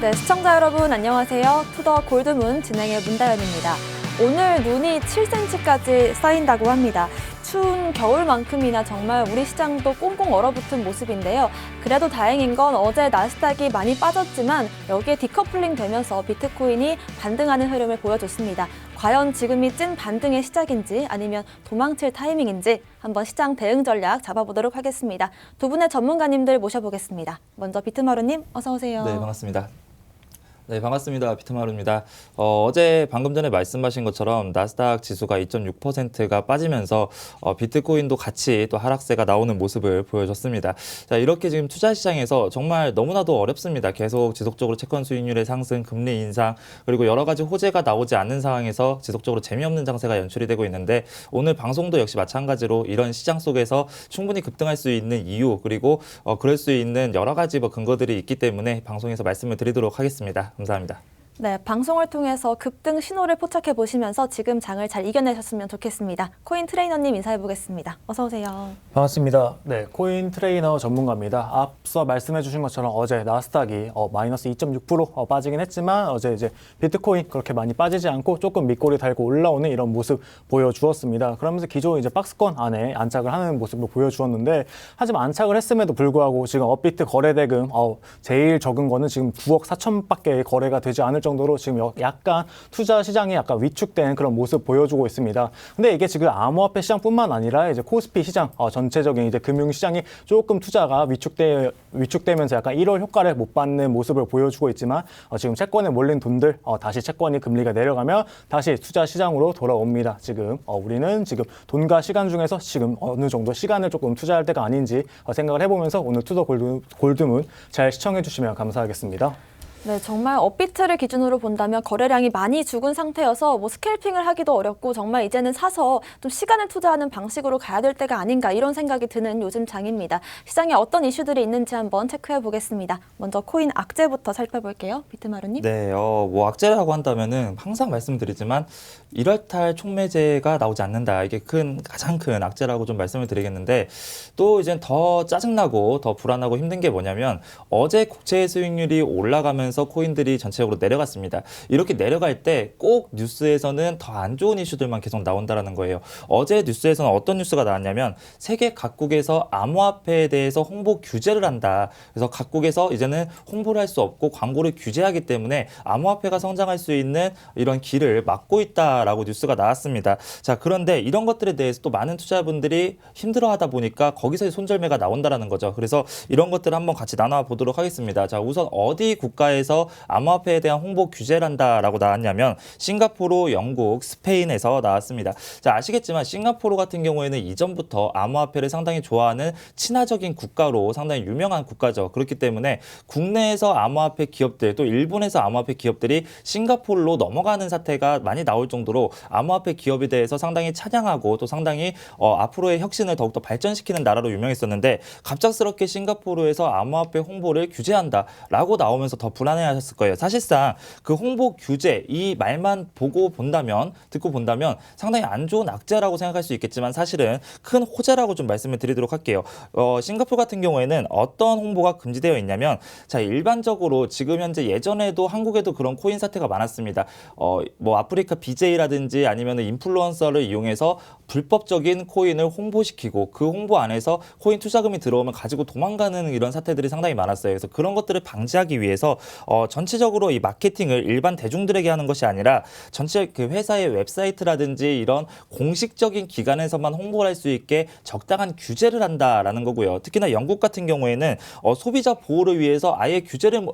네, 시청자 여러분 안녕하세요. 투더 골드문 진행의 문다연입니다. 오늘 눈이 7cm까지 쌓인다고 합니다. 추운 겨울만큼이나 정말 우리 시장도 꽁꽁 얼어붙은 모습인데요. 그래도 다행인 건 어제 나스닥이 많이 빠졌지만 여기에 디커플링 되면서 비트코인이 반등하는 흐름을 보여줬습니다. 과연 지금이 찐 반등의 시작인지 아니면 도망칠 타이밍인지 한번 시장 대응 전략 잡아보도록 하겠습니다. 두 분의 전문가님들 모셔보겠습니다. 먼저 비트마루님 어서 오세요. 네, 반갑습니다. 네, 반갑습니다. 비트마루입니다. 어제 방금 전에 말씀하신 것처럼 나스닥 지수가 2.6%가 빠지면서 비트코인도 같이 또 하락세가 나오는 모습을 보여줬습니다. 자, 이렇게 지금 투자 시장에서 정말 너무나도 어렵습니다. 계속 지속적으로 채권 수익률의 상승, 금리 인상, 그리고 여러 가지 호재가 나오지 않는 상황에서 지속적으로 재미없는 장세가 연출이 되고 있는데 오늘 방송도 역시 마찬가지로 이런 시장 속에서 충분히 급등할 수 있는 이유, 그리고 그럴 수 있는 여러 가지 근거들이 있기 때문에 방송에서 말씀을 드리도록 하겠습니다. 감사합니다. 네, 방송을 통해서 급등 신호를 포착해 보시면서 지금 장을 잘 이겨내셨으면 좋겠습니다. 코인 트레이너님 인사해 보겠습니다. 어서 오세요. 반갑습니다. 네, 코인 트레이너 전문가입니다. 앞서 말씀해 주신 것처럼 어제 나스닥이 마이너스 2.6% 빠지긴 했지만 어제 이제 비트코인 그렇게 많이 빠지지 않고 조금 밑꼬리 달고 올라오는 이런 모습 보여주었습니다. 그러면서 기존 이제 박스권 안에 안착을 하는 모습을 보여주었는데 하지만 안착을 했음에도 불구하고 지금 업비트 거래대금 제일 적은 거는 지금 9억 4천밖에 거래가 되지 않을 정도로 지금 약간 투자 시장이 약간 위축된 그런 모습 보여주고 있습니다. 근데 이게 지금 암호화폐 시장뿐만 아니라 이제 코스피 시장 전체적인 이제 금융 시장이 조금 투자가 위축되면서 약간 1월 효과를 못 받는 모습을 보여주고 있지만 지금 채권에 몰린 돈들 다시 채권이 금리가 내려가면 다시 투자 시장으로 돌아옵니다. 지금 우리는 지금 돈과 시간 중에서 지금 어느 정도 시간을 조금 투자할 때가 아닌지 생각을 해보면서 오늘 투더 골드문 잘 시청해 주시면 감사하겠습니다. 네, 정말 업비트를 기준으로 본다면 거래량이 많이 죽은 상태여서 스캘핑을 하기도 어렵고 정말 이제는 사서 좀 시간을 투자하는 방식으로 가야 될 때가 아닌가 이런 생각이 드는 요즘 장입니다. 시장에 어떤 이슈들이 있는지 한번 체크해 보겠습니다. 먼저 코인 악재부터 살펴볼게요. 비트마루님. 네, 악재라고 한다면은 항상 말씀드리지만 1월달 촉매제가 나오지 않는다. 이게 가장 큰 악재라고 좀 말씀을 드리겠는데 또 이제 더 짜증나고 더 불안하고 힘든 게 뭐냐면 어제 국채 수익률이 올라가면서 코인들이 전체적으로 내려갔습니다. 이렇게 내려갈 때 꼭 뉴스에서는 더 안 좋은 이슈들만 계속 나온다라는 거예요. 어제 뉴스에서는 어떤 뉴스가 나왔냐면 세계 각국에서 암호화폐에 대해서 홍보 규제를 한다. 그래서 각국에서 이제는 홍보를 할 수 없고 광고를 규제하기 때문에 암호화폐가 성장할 수 있는 이런 길을 막고 있다라고 뉴스가 나왔습니다. 자, 그런데 이런 것들에 대해서 또 많은 투자자분들이 힘들어하다 보니까 거기서 손절매가 나온다라는 거죠. 그래서 이런 것들을 한번 같이 나눠보도록 하겠습니다. 자, 우선 어디 국가에서 암호화폐에 대한 홍보 규제를 한다라고 나왔냐면 싱가포르, 영국, 스페인에서 나왔습니다. 자, 아시겠지만 싱가포르 같은 경우에는 이전부터 암호화폐를 상당히 좋아하는 친화적인 국가로 상당히 유명한 국가죠. 그렇기 때문에 국내에서 암호화폐 기업들 또 일본에서 암호화폐 기업들이 싱가포르로 넘어가는 사태가 많이 나올 정도로 암호화폐 기업에 대해서 상당히 찬양하고 또 상당히 앞으로의 혁신을 더욱더 발전시키는 나라로 유명했었는데 갑작스럽게 싱가포르에서 암호화폐 홍보를 규제한다라고 나오면서 더 불안해하셨을 거예요. 사실상 그 홍보 규제 이 말만 듣고 본다면 상당히 안 좋은 악재라고 생각할 수 있겠지만 사실은 큰 호재라고 좀 말씀을 드리도록 할게요. 싱가포르 같은 경우에는 어떤 홍보가 금지되어 있냐면 자, 일반적으로 지금 현재 예전에도 한국에도 그런 코인 사태가 많았습니다. 아프리카 BJ라든지 아니면 인플루언서를 이용해서 불법적인 코인을 홍보시키고 그 홍보 안에서 코인 투자금이 들어오면 가지고 도망가는 이런 사태들이 상당히 많았어요. 그래서 그런 것들을 방지하기 위해서 전체적으로 이 마케팅을 일반 대중들에게 하는 것이 아니라 전체 그 회사의 웹사이트라든지 이런 공식적인 기관에서만 홍보를 할 수 있게 적당한 규제를 한다라는 거고요. 특히나 영국 같은 경우에는 소비자 보호를 위해서 아예 규제를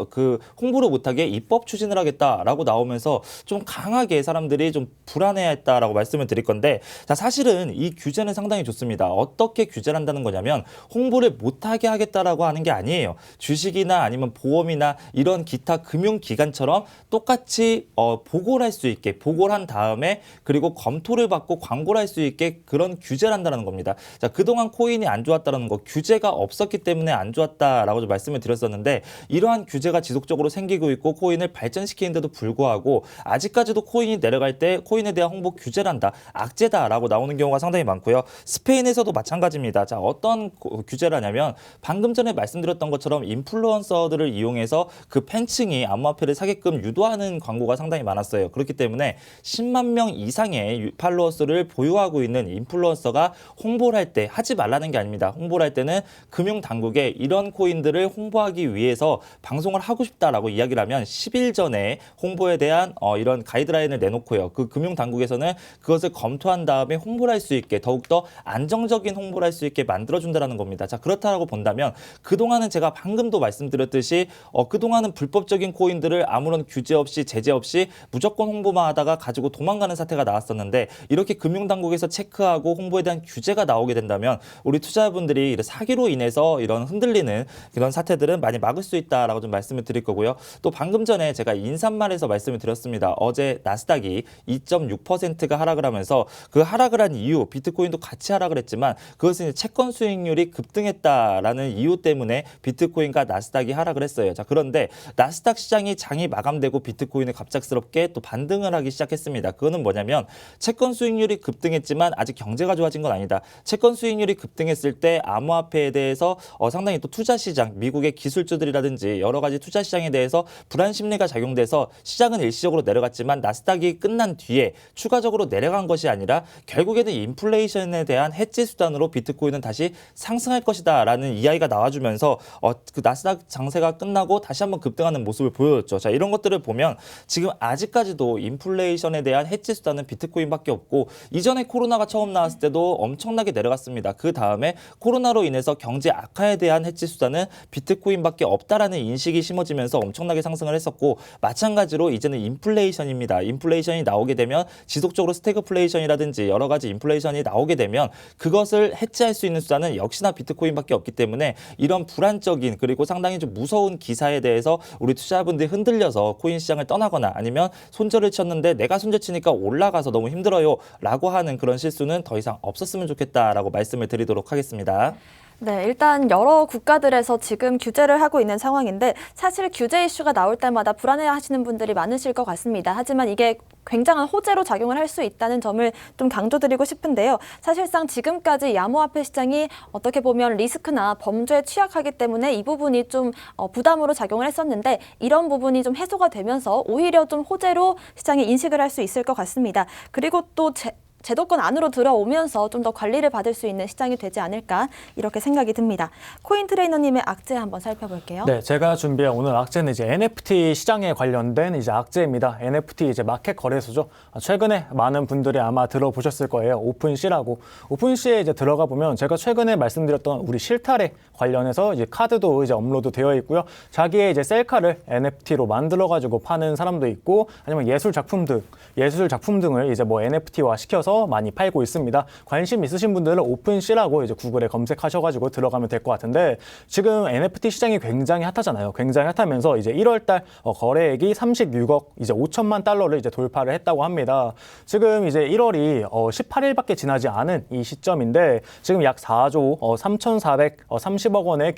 홍보를 못하게 입법 추진을 하겠다라고 나오면서 좀 강하게 사람들이 좀 불안해했다라고 말씀을 드릴 건데 자, 사실은 이 규제는 상당히 좋습니다. 어떻게 규제를 한다는 거냐면 홍보를 못하게 하겠다라고 하는 게 아니에요. 주식이나 아니면 보험이나 이런 기타 금융기관처럼 똑같이 보고를 할 수 있게 보고를 한 다음에 그리고 검토를 받고 광고를 할 수 있게 그런 규제를 한다는 겁니다. 자, 그동안 코인이 안 좋았다는 거 규제가 없었기 때문에 안 좋았다라고 좀 말씀을 드렸었는데 이러한 규제가 지속적으로 생기고 있고 코인을 발전시키는데도 불구하고 아직까지도 코인이 내려갈 때 코인에 대한 홍보 규제를 한다. 악재다라고 나오는 경우가 상당히 많고요. 스페인에서도 마찬가지입니다. 자, 어떤 규제를 하냐면 방금 전에 말씀드렸던 것처럼 인플루언서들을 이용해서 그 팬층이 암호화폐를 사게끔 유도하는 광고가 상당히 많았어요. 그렇기 때문에 10만 명 이상의 팔로워스를 보유하고 있는 인플루언서가 홍보를 할 때 하지 말라는 게 아닙니다. 홍보를 할 때는 금융당국에 이런 코인들을 홍보하기 위해서 방송을 하고 싶다라고 이야기를 하면 10일 전에 홍보에 대한 이런 가이드라인을 내놓고요. 그 금융당국에서는 그것을 검토한 다음에 홍보를 할 수 있게 더욱더 안정적인 홍보를 할 수 있게 만들어준다는 겁니다. 자, 그렇다고 본다면 그동안은 제가 방금도 말씀드렸듯이 그동안은 불법적인 코인들을 아무런 규제 없이 제재 없이 무조건 홍보만 하다가 가지고 도망가는 사태가 나왔었는데 이렇게 금융당국에서 체크하고 홍보에 대한 규제가 나오게 된다면 우리 투자자분들이 사기로 인해서 이런 흔들리는 그런 사태들은 많이 막을 수 있다라고 좀 말씀을 드릴 거고요. 또 방금 전에 제가 인사말에서 말씀을 드렸습니다. 어제 나스닥이 2.6%가 하락을 하면서 그 하락을 한 이유, 비트코인도 같이 하락을 했지만 그것은 이제 채권 수익률이 급등했다라는 이유 때문에 비트코인과 나스닥이 하락을 했어요. 자, 그런데 나스닥 시장이 장이 마감되고 비트코인이 갑작스럽게 또 반등을 하기 시작했습니다. 그거는 뭐냐면 채권 수익률이 급등했지만 아직 경제가 좋아진 건 아니다. 채권 수익률이 급등했을 때 암호화폐에 대해서 상당히 또 투자 시장, 미국의 기술주들이라든지 여러 가지 투자 시장에 대해서 불안 심리가 작용돼서 시장은 일시적으로 내려갔지만 나스닥이 끝난 뒤에 추가적으로 내려간 것이 아니라 결국에는 인플레이션에 대한 해지 수단으로 비트코인은 다시 상승할 것이다라는 이야기가 나와주면서 그 나스닥 장세가 끝나고 다시 한번 급등하는 모습을 보여줬죠. 자, 이런 것들을 보면 지금 아직까지도 인플레이션에 대한 해지 수단은 비트코인밖에 없고 이전에 코로나가 처음 나왔을 때도 엄청나게 내려갔습니다. 그 다음에 코로나로 인해서 경제 악화에 대한 해지 수단은 비트코인밖에 없다라는 인식이 심어지면서 엄청나게 상승을 했었고 마찬가지로 이제는 인플레이션입니다. 인플레이션이 나오게 되면 지속적으로 스태그플레이션이라든지 여러 가지 인플레이션이 나오게 되면 그것을 해치할 수 있는 수단은 역시나 비트코인밖에 없기 때문에 이런 불안적인 그리고 상당히 좀 무서운 기사에 대해서 우리 투자자분들이 흔들려서 코인 시장을 떠나거나 아니면 손절을 쳤는데 내가 손절치니까 올라가서 너무 힘들어요 라고 하는 그런 실수는 더 이상 없었으면 좋겠다라고 말씀을 드리도록 하겠습니다. 네, 일단 여러 국가들에서 지금 규제를 하고 있는 상황인데 사실 규제 이슈가 나올 때마다 불안해하시는 분들이 많으실 것 같습니다. 하지만 이게 굉장한 호재로 작용을 할 수 있다는 점을 좀 강조드리고 싶은데요. 사실상 지금까지 암호화폐 시장이 어떻게 보면 리스크나 범죄에 취약하기 때문에 이 부분이 좀 부담으로 작용을 했었는데 이런 부분이 좀 해소가 되면서 오히려 좀 호재로 시장이 인식을 할 수 있을 것 같습니다. 그리고 또 제도권 안으로 들어오면서 좀 더 관리를 받을 수 있는 시장이 되지 않을까 이렇게 생각이 듭니다. 코인 트레이너님의 악재 한번 살펴볼게요. 네, 제가 준비한 오늘 악재는 이제 NFT 시장에 관련된 이제 악재입니다. NFT 이제 마켓 거래소죠. 최근에 많은 분들이 아마 들어보셨을 거예요. 오픈시라고. 오픈시에 이제 들어가 보면 제가 최근에 말씀드렸던 우리 실타래 관련해서 이제 카드도 이제 업로드 되어 있고요. 자기의 이제 셀카를 NFT로 만들어 가지고 파는 사람도 있고 아니면 예술 작품 등을 이제 뭐 NFT화 시켜서 많이 팔고 있습니다. 관심 있으신 분들은 오픈시라고 이제 구글에 검색하셔가지고 들어가면 될 것 같은데 지금 NFT 시장이 굉장히 핫하잖아요. 굉장히 핫하면서 이제 1월달 거래액이 36억 이제 5천만 달러를 이제 돌파를 했다고 합니다. 지금 이제 1월이 18일밖에 지나지 않은 이 시점인데 지금 약 4조 3,430억 원의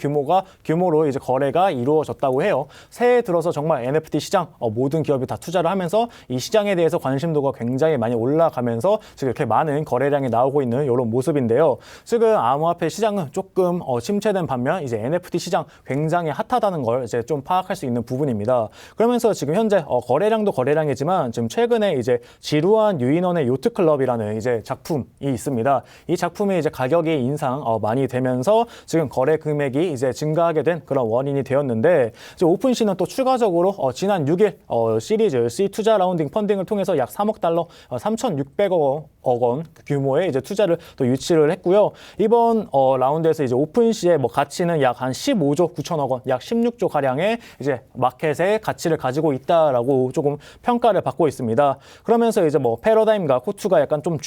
규모로 이제 거래가 이루어졌다고 해요. 새해 들어서 정말 NFT 시장 모든 기업이 다 투자를 하면서 이 시장에 대해서 관심도가 굉장히 많이 올라가면서 지금 이렇게 많은 거래량이 나오고 있는 이런 모습인데요. 지금 암호화폐 시장은 조금 침체된 반면 이제 NFT 시장 굉장히 핫하다는 걸 이제 좀 파악할 수 있는 부분입니다. 그러면서 지금 현재 거래량도 거래량이지만 지금 최근에 이제 지루한 유인원의 요트클럽이라는 이제 작품이 있습니다. 이 작품이 이제 가격이 인상 많이 되면서 지금 거래 금액이 이제 증가하게 된 그런 원인이 되었는데 이제 오픈시는 또 추가적으로 지난 6일 시리즈 C 투자 라운딩 펀딩을 통해서 약 3억 달러 3,600억 원 규모의 이제 투자를 또 유치를 했고요. 이번 라운드에서 이제 오픈시의 뭐 가치는 약 한 15조 9천억 원, 약 16조 가량의 이제 마켓의 가치를 가지고 있다라고 조금 평가를 받고 있습니다. 그러면서 이제 뭐 패러다임과 코투가 약간 좀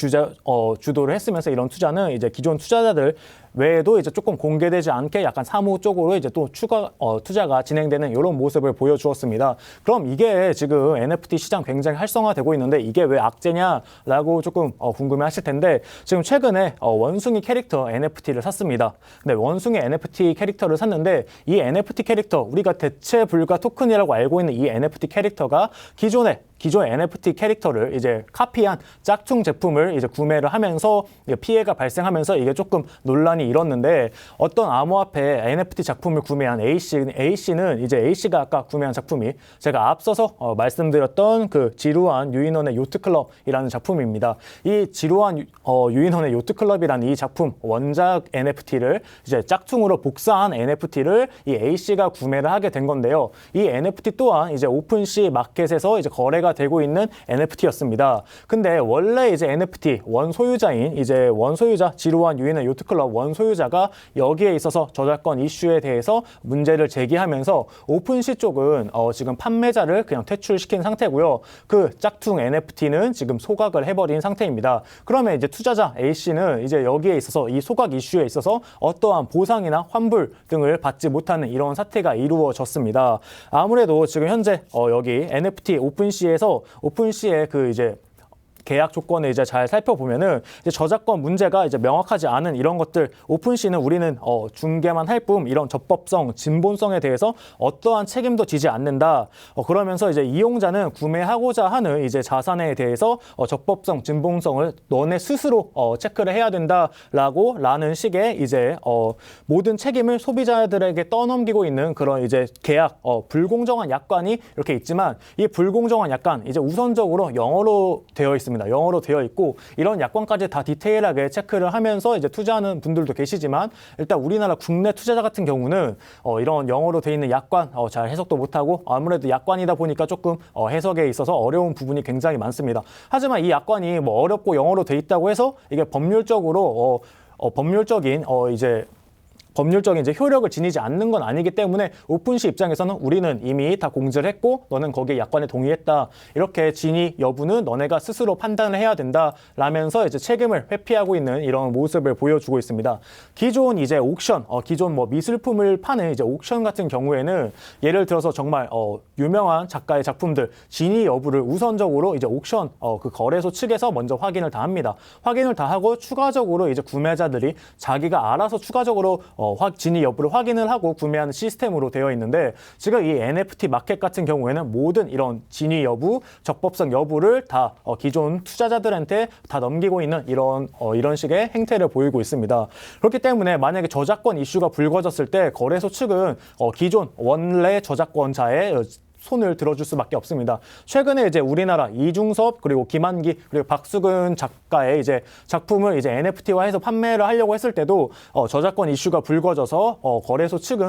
주도를 했으면서 이런 투자는 이제 기존 투자자들 외에도 이제 조금 공개되지 않게 약간 사무 쪽으로 이제 또 추가 투자가 진행되는 이런 모습을 보여주었습니다. 그럼 이게 지금 NFT 시장 굉장히 활성화되고 있는데 이게 왜 악재냐라고 조금 궁금해하실 텐데 지금 최근에 원숭이 캐릭터 NFT를 샀습니다. 근데 원숭이 NFT 캐릭터를 샀는데 이 NFT 캐릭터 우리가 대체 불가 토큰이라고 알고 있는 이 NFT 캐릭터가 기존에 기존 NFT 캐릭터를 이제 카피한 짝퉁 제품을 이제 구매를 하면서 피해가 발생하면서 이게 조금 논란이 일었는데, 어떤 암호화폐 NFT 작품을 구매한 A씨는 이제 A씨가 아까 구매한 작품이 제가 앞서서 말씀드렸던 그 지루한 유인원의 요트클럽이라는 작품입니다. 이 지루한 유인원의 요트클럽이라는 이 작품 원작 NFT를 이제 짝퉁으로 복사한 NFT를 이 A씨가 구매를 하게 된 건데요. 이 NFT 또한 이제 오픈시 마켓에서 이제 거래가 되고 있는 NFT였습니다. 근데 원래 이제 NFT 원소유자인 이제 원소유자 지루한 유인의 요트클럽 원소유자가 여기에 있어서 저작권 이슈에 대해서 문제를 제기하면서 오픈시 쪽은 지금 판매자를 그냥 퇴출시킨 상태고요. 그 짝퉁 NFT는 지금 소각을 해버린 상태입니다. 그러면 이제 투자자 A씨는 이제 여기에 있어서 이 소각 이슈에 있어서 어떠한 보상이나 환불 등을 받지 못하는 이런 사태가 이루어졌습니다. 아무래도 지금 현재 여기 NFT 오픈시의 그 이제 계약 조건을 이제 잘 살펴보면은 이제 저작권 문제가 이제 명확하지 않은 이런 것들, 오픈시는 우리는 중개만 할 뿐 이런 적법성, 진본성에 대해서 어떠한 책임도 지지 않는다. 그러면서 이제 이용자는 구매하고자 하는 이제 자산에 대해서 적법성, 진본성을 너네 스스로 체크를 해야 된다라는 식의 이제 모든 책임을 소비자들에게 떠넘기고 있는 그런 이제 계약, 불공정한 약관이 이렇게 있지만, 이 불공정한 약관 이제 우선적으로 영어로 되어 있습니다. 영어로 되어 있고, 이런 약관까지 다 디테일하게 체크를 하면서 이제 투자하는 분들도 계시지만, 일단 우리나라 국내 투자자 같은 경우는 이런 영어로 되어 있는 약관 잘 해석도 못하고, 아무래도 약관이다 보니까 조금 해석에 있어서 어려운 부분이 굉장히 많습니다. 하지만 이 약관이 뭐 어렵고 영어로 되어 있다고 해서 이게 법률적인 이제 효력을 지니지 않는 건 아니기 때문에, 오픈시 입장에서는 우리는 이미 다 공지를 했고 너는 거기에 약관에 동의했다, 이렇게 진위 여부는 너네가 스스로 판단을 해야 된다 라면서 이제 책임을 회피하고 있는 이런 모습을 보여주고 있습니다. 기존 이제 옥션, 기존 뭐 미술품을 파는 이제 옥션 같은 경우에는 예를 들어서 정말 유명한 작가의 작품들 진위 여부를 우선적으로 이제 옥션 그 거래소 측에서 먼저 확인을 다 합니다. 확인을 다 하고 추가적으로 이제 구매자들이 자기가 알아서 추가적으로 진위 여부를 확인을 하고 구매하는 시스템으로 되어 있는데, 지금 이 NFT 마켓 같은 경우에는 모든 이런 진위 여부, 적법성 여부를 다 기존 투자자들한테 다 넘기고 있는 이런 식의 행태를 보이고 있습니다. 그렇기 때문에 만약에 저작권 이슈가 불거졌을 때 거래소 측은 기존 원래 저작권자의 손을 들어줄 수밖에 없습니다. 최근에 이제 우리나라 이중섭 그리고 김한기 그리고 박수근 작가의 이제 작품을 이제 NFT화해서 판매를 하려고 했을 때도 저작권 이슈가 불거져서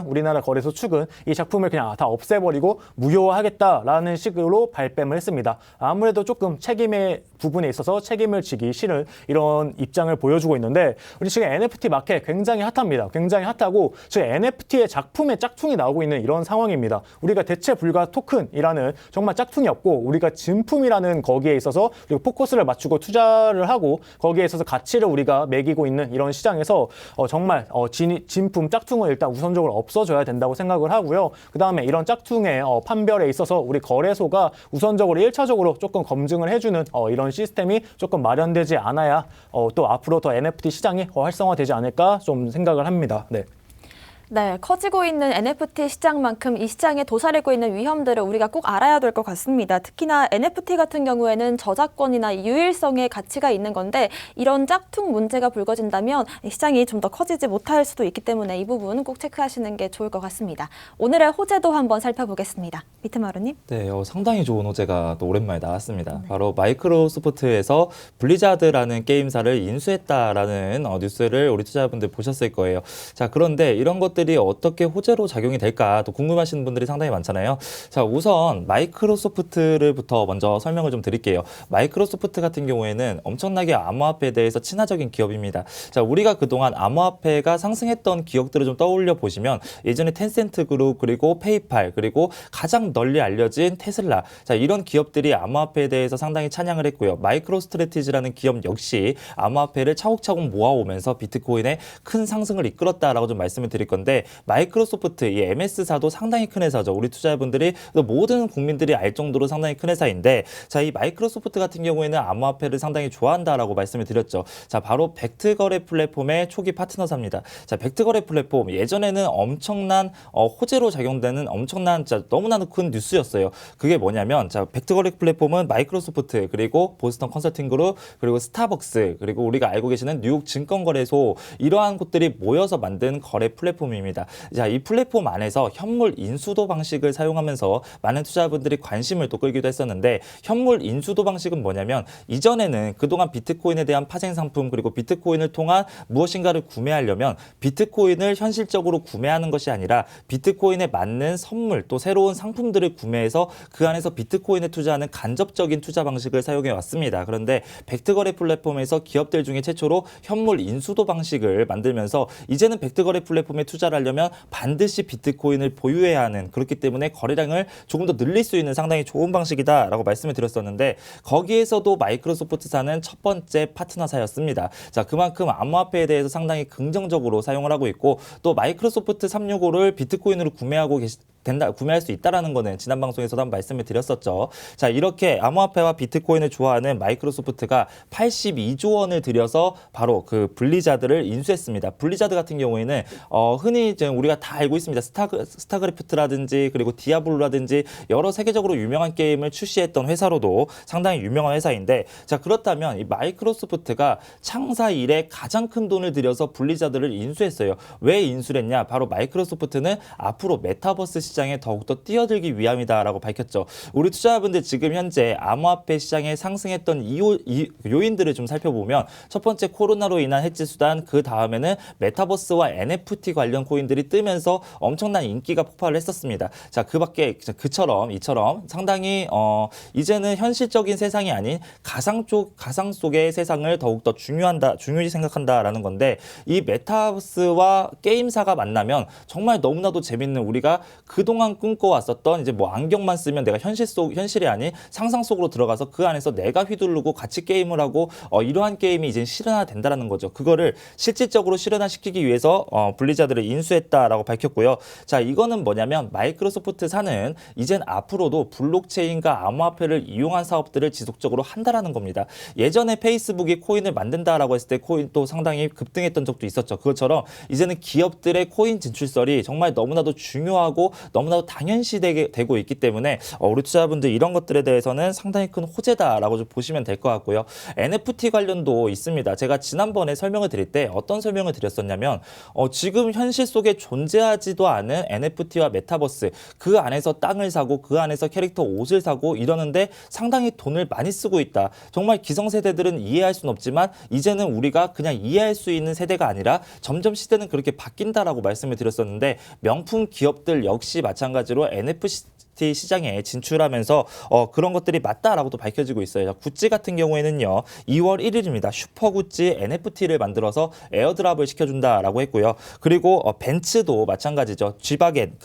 우리나라 거래소 측은 이 작품을 그냥 다 없애버리고 무효화하겠다라는 식으로 발뺌을 했습니다. 아무래도 조금 책임의 부분에 있어서 책임을 지기 싫은 이런 입장을 보여주고 있는데, 우리 지금 NFT 마켓 굉장히 핫합니다. 굉장히 핫하고 지금 NFT의 작품의 짝퉁이 나오고 있는 이런 상황입니다. 우리가 대체 불가 토큰이라는 정말 짝퉁이 없고, 우리가 진품이라는 거기에 있어서 그리고 포커스를 맞추고 투자를 하고 거기에 있어서 가치를 우리가 매기고 있는 이런 시장에서 정말 진품 짝퉁을 일단 우선적으로 없어져야 된다고 생각을 하고요. 그 다음에 이런 짝퉁의 판별에 있어서 우리 거래소가 우선적으로 1차적으로 조금 검증을 해주는 이런 시스템이 조금 마련되지 않아야 또 앞으로 더 NFT 시장이 활성화되지 않을까 좀 생각을 합니다. 네. 네, 커지고 있는 NFT 시장만큼 이 시장에 도사리고 있는 위험들을 우리가 꼭 알아야 될 것 같습니다. 특히나 NFT 같은 경우에는 저작권이나 유일성의 가치가 있는 건데, 이런 짝퉁 문제가 불거진다면 시장이 좀 더 커지지 못할 수도 있기 때문에 이 부분 꼭 체크하시는 게 좋을 것 같습니다. 오늘의 호재도 한번 살펴보겠습니다. 비트마루님. 네, 상당히 좋은 호재가 또 오랜만에 나왔습니다. 바로 마이크로소프트에서 블리자드라는 게임사를 인수했다라는 뉴스를 우리 투자자분들 보셨을 거예요. 자, 그런데 이런 것들이 어떻게 호재로 작용이 될까 또 궁금하시는 분들이 상당히 많잖아요. 자, 우선 마이크로소프트를부터 먼저 설명을 좀 드릴게요. 마이크로소프트 같은 경우에는 엄청나게 암호화폐에 대해서 친화적인 기업입니다. 자, 우리가 그동안 암호화폐가 상승했던 기억들을 좀 떠올려 보시면, 예전에 텐센트 그룹, 그리고 페이팔, 그리고 가장 널리 알려진 테슬라, 자, 이런 기업들이 암호화폐에 대해서 상당히 찬양을 했고요. 마이크로스트래티지라는 기업 역시 암호화폐를 차곡차곡 모아오면서 비트코인의 큰 상승을 이끌었다라고 좀 말씀을 드릴 건데, 건데 마이크로소프트 이 MS사도 상당히 큰 회사죠. 우리 투자자분들이 또 모든 국민들이 알 정도로 상당히 큰 회사인데 자, 이 마이크로소프트 같은 경우에는 암호화폐를 상당히 좋아한다라고 말씀을 드렸죠. 자, 바로 벡트거래 플랫폼의 초기 파트너사입니다. 자, 벡트거래 플랫폼 예전에는 엄청난 호재로 작용되는 엄청난 너무나도 큰 뉴스였어요. 그게 뭐냐면 자, 벡트거래 플랫폼은 마이크로소프트 그리고 보스턴 컨설팅 그룹 그리고 스타벅스 그리고 우리가 알고 계시는 뉴욕 증권거래소 이러한 곳들이 모여서 만든 거래 플랫폼입니다. 자, 이 플랫폼 안에서 현물 인수도 방식을 사용하면서 많은 투자자분들이 관심을 또 끌기도 했었는데 현물 인수도 방식은 뭐냐면 이전에는 그동안 비트코인에 대한 파생 상품 그리고 비트코인을 통한 무엇인가를 구매하려면 비트코인을 현실적으로 구매하는 것이 아니라 비트코인에 맞는 선물 또 새로운 상품들을 구매해서 그 안에서 비트코인에 투자하는 간접적인 투자 방식을 사용해 왔습니다. 그런데 벡트거래 플랫폼에서 기업들 중에 최초로 현물 인수도 방식을 만들면서 이제는 벡트거래 플랫폼에 투자를 하려면 반드시 비트코인을 보유해야 하는 그렇기 때문에 거래량을 조금 더 늘릴 수 있는 상당히 좋은 방식이다라고 말씀을 드렸었는데 거기에서도 마이크로소프트사는 첫 번째 파트너사였습니다. 자, 그만큼 암호화폐에 대해서 상당히 긍정적으로 사용을 하고 있고 또 마이크로소프트 365를 비트코인으로 구매할 수 있다라는 거는 지난 방송에서도 한번 말씀을 드렸었죠. 자, 이렇게 암호화폐와 비트코인을 좋아하는 마이크로소프트가 82조 원을 들여서 바로 그 블리자드를 인수했습니다. 블리자드 같은 경우에는 흔히 이제 우리가 다 알고 있습니다. 스타크래프트라든지 그리고 디아블로라든지 여러 세계적으로 유명한 게임을 출시했던 회사로도 상당히 유명한 회사인데 자, 그렇다면 이 마이크로소프트가 창사 이래 가장 큰 돈을 들여서 블리자드를 인수했어요. 왜 인수를 했냐? 바로 마이크로소프트는 앞으로 메타버스 시장에 더욱더 뛰어들기 위함이다라고 밝혔죠. 우리 투자자분들 지금 현재 암호화폐 시장에 상승했던 요인들을 좀 살펴보면 첫 번째 코로나로 인한 해지 수단 그 다음에는 메타버스와 NFT 관련 코인들이 뜨면서 엄청난 인기가 폭발을 했었습니다. 자, 이처럼 상당히 이제는 현실적인 세상이 아닌 가상 속의 세상을 더욱더 중요히 생각한다라는 건데 이 메타버스와 게임사가 만나면 정말 너무나도 재밌는 우리가 그동안 꿈꿔왔었던 이제 뭐 안경만 쓰면 내가 현실이 아닌 상상 속으로 들어가서 그 안에서 내가 휘두르고 같이 게임을 하고 이러한 게임이 이제 실현화된다라는 거죠. 그거를 실질적으로 실현화시키기 위해서 블리자드를 인수했다라고 밝혔고요. 자, 이거는 뭐냐면 마이크로소프트사는 이젠 앞으로도 블록체인과 암호화폐를 이용한 사업들을 지속적으로 한다라는 겁니다. 예전에 페이스북이 코인을 만든다라고 했을 때 코인도 상당히 급등했던 적도 있었죠. 그것처럼 이제는 기업들의 코인 진출설이 정말 너무나도 중요하고 너무나도 당연시되고 있기 때문에 우리 투자자분들 이런 것들에 대해서는 상당히 큰 호재다라고 좀 보시면 될 것 같고요. NFT 관련도 있습니다. 제가 지난번에 설명을 드릴 때 어떤 설명을 드렸었냐면 지금 현실 속에 존재하지도 않은 NFT와 메타버스 그 안에서 땅을 사고 그 안에서 캐릭터 옷을 사고 이러는데 상당히 돈을 많이 쓰고 있다. 정말 기성세대들은 이해할 수는 없지만 이제는 우리가 그냥 이해할 수 있는 세대가 아니라 점점 시대는 그렇게 바뀐다라고 말씀을 드렸었는데 명품 기업들 역시 마찬가지로 NFT 시장에 진출하면서 그런 것들이 맞다라고 또 밝혀지고 있어요. 구찌 같은 경우에는요. 2월 1일입니다. 슈퍼구찌 NFT를 만들어서 에어드랍을 시켜준다라고 했고요. 그리고 벤츠도 마찬가지죠. G바겐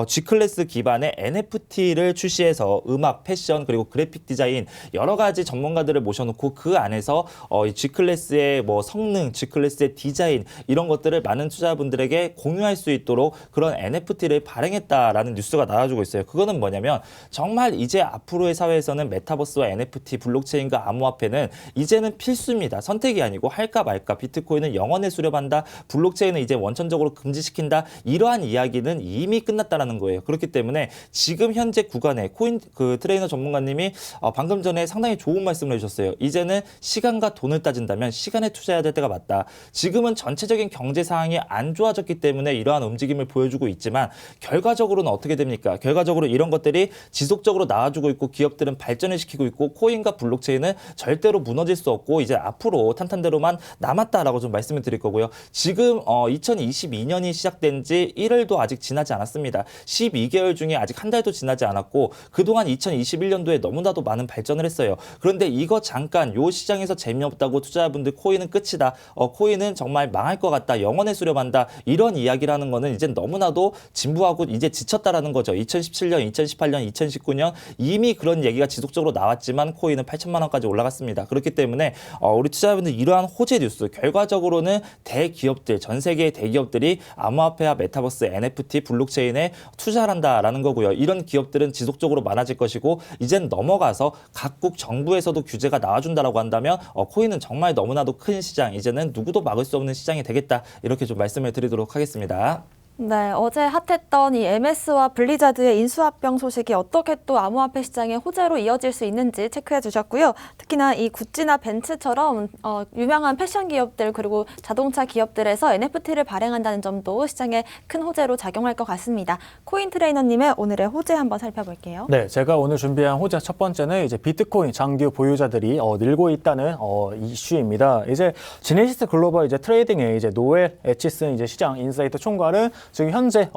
G클래스 기반의 NFT를 출시해서 음악, 패션 그리고 그래픽 디자인 여러 가지 전문가들을 모셔놓고 그 안에서 이 G클래스의 뭐 성능, G클래스의 디자인 이런 것들을 많은 투자자분들에게 공유할 수 있도록 그런 NFT를 발행했다라는 뉴스가 나와주고 있어요. 그거는 뭐냐면 정말 이제 앞으로의 사회에서는 메타버스와 NFT, 블록체인과 암호화폐는 이제는 필수입니다. 선택이 아니고 할까 말까. 비트코인은 영원에 수렴한다. 블록체인은 이제 원천적으로 금지시킨다. 이러한 이야기는 이미 끝났다라는 거예요. 그렇기 때문에 지금 현재 구간에 코인 트레이너 전문가님이 방금 전에 상당히 좋은 말씀을 해주셨어요. 이제는 시간과 돈을 따진다면 시간에 투자해야 될 때가 맞다. 지금은 전체적인 경제 상황이 안 좋아졌기 때문에 이러한 움직임을 보여주고 있지만 결과적으로는 어떻게 됩니까? 결과적으로 이런 것들이 지속적으로 나와주고 있고 기업들은 발전을 시키고 있고 코인과 블록체인은 절대로 무너질 수 없고 이제 앞으로 탄탄대로만 남았다라고 좀 말씀을 드릴 거고요. 지금 2022년이 시작된 지 1월도 아직 지나지 않았습니다. 12개월 중에 아직 한 달도 지나지 않았고 그동안 2021년도에 너무나도 많은 발전을 했어요. 그런데 이거 잠깐 요 시장에서 재미없다고 투자자분들 코인은 끝이다. 코인은 정말 망할 것 같다. 영원에 수렴한다. 이런 이야기라는 거는 이제 너무나도 진부하고 이제 지쳤다라는 거죠. 2017년, 2018년, 2019년 이미 그런 얘기가 지속적으로 나왔지만 코인은 8천만 원까지 올라갔습니다. 그렇기 때문에 우리 투자자분들 이러한 호재 뉴스 결과적으로는 대기업들, 전 세계의 대기업들이 암호화폐와 메타버스, NFT, 블록체인에 투자를 한다라는 거고요. 이런 기업들은 지속적으로 많아질 것이고 이젠 넘어가서 각국 정부에서도 규제가 나와준다라고 한다면 코인은 정말 너무나도 큰 시장, 이제는 누구도 막을 수 없는 시장이 되겠다. 이렇게 좀 말씀을 드리도록 하겠습니다. 네, 어제 핫했던 이 MS와 블리자드의 인수합병 소식이 어떻게 또 암호화폐 시장의 호재로 이어질 수 있는지 체크해 주셨고요. 특히나 이 구찌나 벤츠처럼 유명한 패션 기업들 그리고 자동차 기업들에서 NFT를 발행한다는 점도 시장에 큰 호재로 작용할 것 같습니다. 코인 트레이너님의 오늘의 호재 한번 살펴볼게요. 네, 제가 오늘 준비한 호재 첫 번째는 이제 비트코인 장기 보유자들이 늘고 있다는 이슈입니다. 이제 지네시스 글로벌 이제 트레이딩의 이제 노엘 에치슨 이제 시장 인사이트 총괄은 지금 현재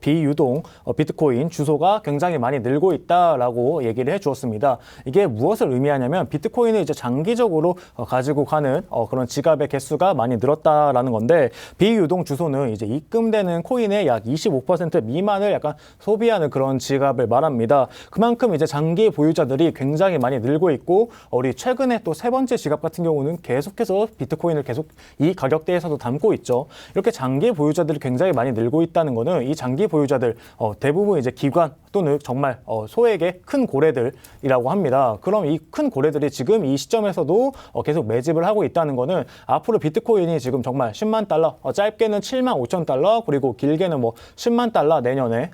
비유동 비트코인 주소가 굉장히 많이 늘고 있다라고 얘기를 해주었습니다. 이게 무엇을 의미하냐면 비트코인을 이제 장기적으로 가지고 가는 그런 지갑의 개수가 많이 늘었다라는 건데 비유동 주소는 이제 입금되는 코인의 약 25% 미만을 약간 소비하는 그런 지갑을 말합니다. 그만큼 이제 장기 보유자들이 굉장히 많이 늘고 있고 우리 최근에 또 세 번째 지갑 같은 경우는 계속해서 비트코인을 계속 이 가격대에서도 담고 있죠. 이렇게 장기 보유자들이 굉장히 많이 늘고 있다는 거는 이 장기 보유자들 대부분 이제 기관 또는 정말 소액의 큰 고래들이라고 합니다. 그럼 이 큰 고래들이 지금 이 시점에서도 계속 매집을 하고 있다는 거는 앞으로 비트코인이 지금 정말 10만 달러, 짧게는 7만 5천 달러, 그리고 길게는 뭐 10만 달러 내년에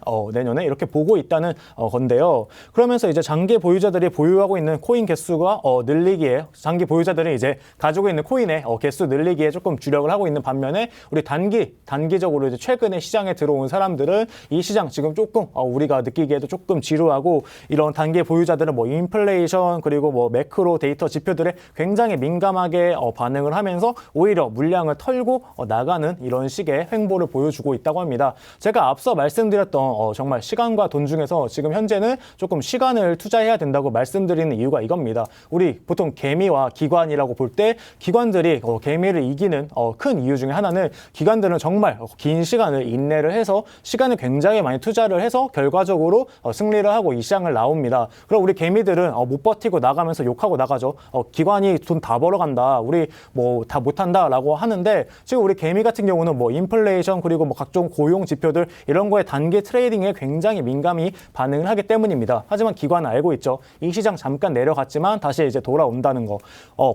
이렇게 보고 있다는 건데요. 그러면서 이제 장기 보유자들이 보유하고 있는 코인 개수가 늘리기에 장기 보유자들이 이제 가지고 있는 코인의 개수 늘리기에 조금 주력을 하고 있는 반면에 우리 단기적으로 이제 최근에 시장에 들어온 사람들은 이 시장 지금 조금 우리가 느끼기에도 조금 지루하고 이런 단기 보유자들은 뭐 인플레이션 그리고 뭐 매크로 데이터 지표들에 굉장히 민감하게 반응을 하면서 오히려 물량을 털고 나가는 이런 식의 횡보를 보여주고 있다고 합니다. 제가 앞서 말씀드렸던 정말 시간과 돈 중에서 지금 현재는 조금 시간을 투자해야 된다고 말씀드리는 이유가 이겁니다. 우리 보통 개미와 기관이라고 볼 때 기관들이 개미를 이기는 큰 이유 중에 하나는 기관들은 정말 긴 시간을 인내를 해서 시간을 굉장히 많이 투자를 해서 결과적으로 승리를 하고 이 시장을 나옵니다. 그럼 우리 개미들은 못 버티고 나가면서 욕하고 나가죠. 기관이 돈 다 벌어간다. 우리 뭐 다 못한다라고 하는데 지금 우리 개미 같은 경우는 뭐 인플레이션 그리고 뭐 각종 고용 지표들 이런 거에 단기 트레이딩에 굉장히 민감히 반응을 하기 때문입니다. 하지만 기관은 알고 있죠. 이 시장 잠깐 내려갔지만 다시 이제 돌아온다는 거.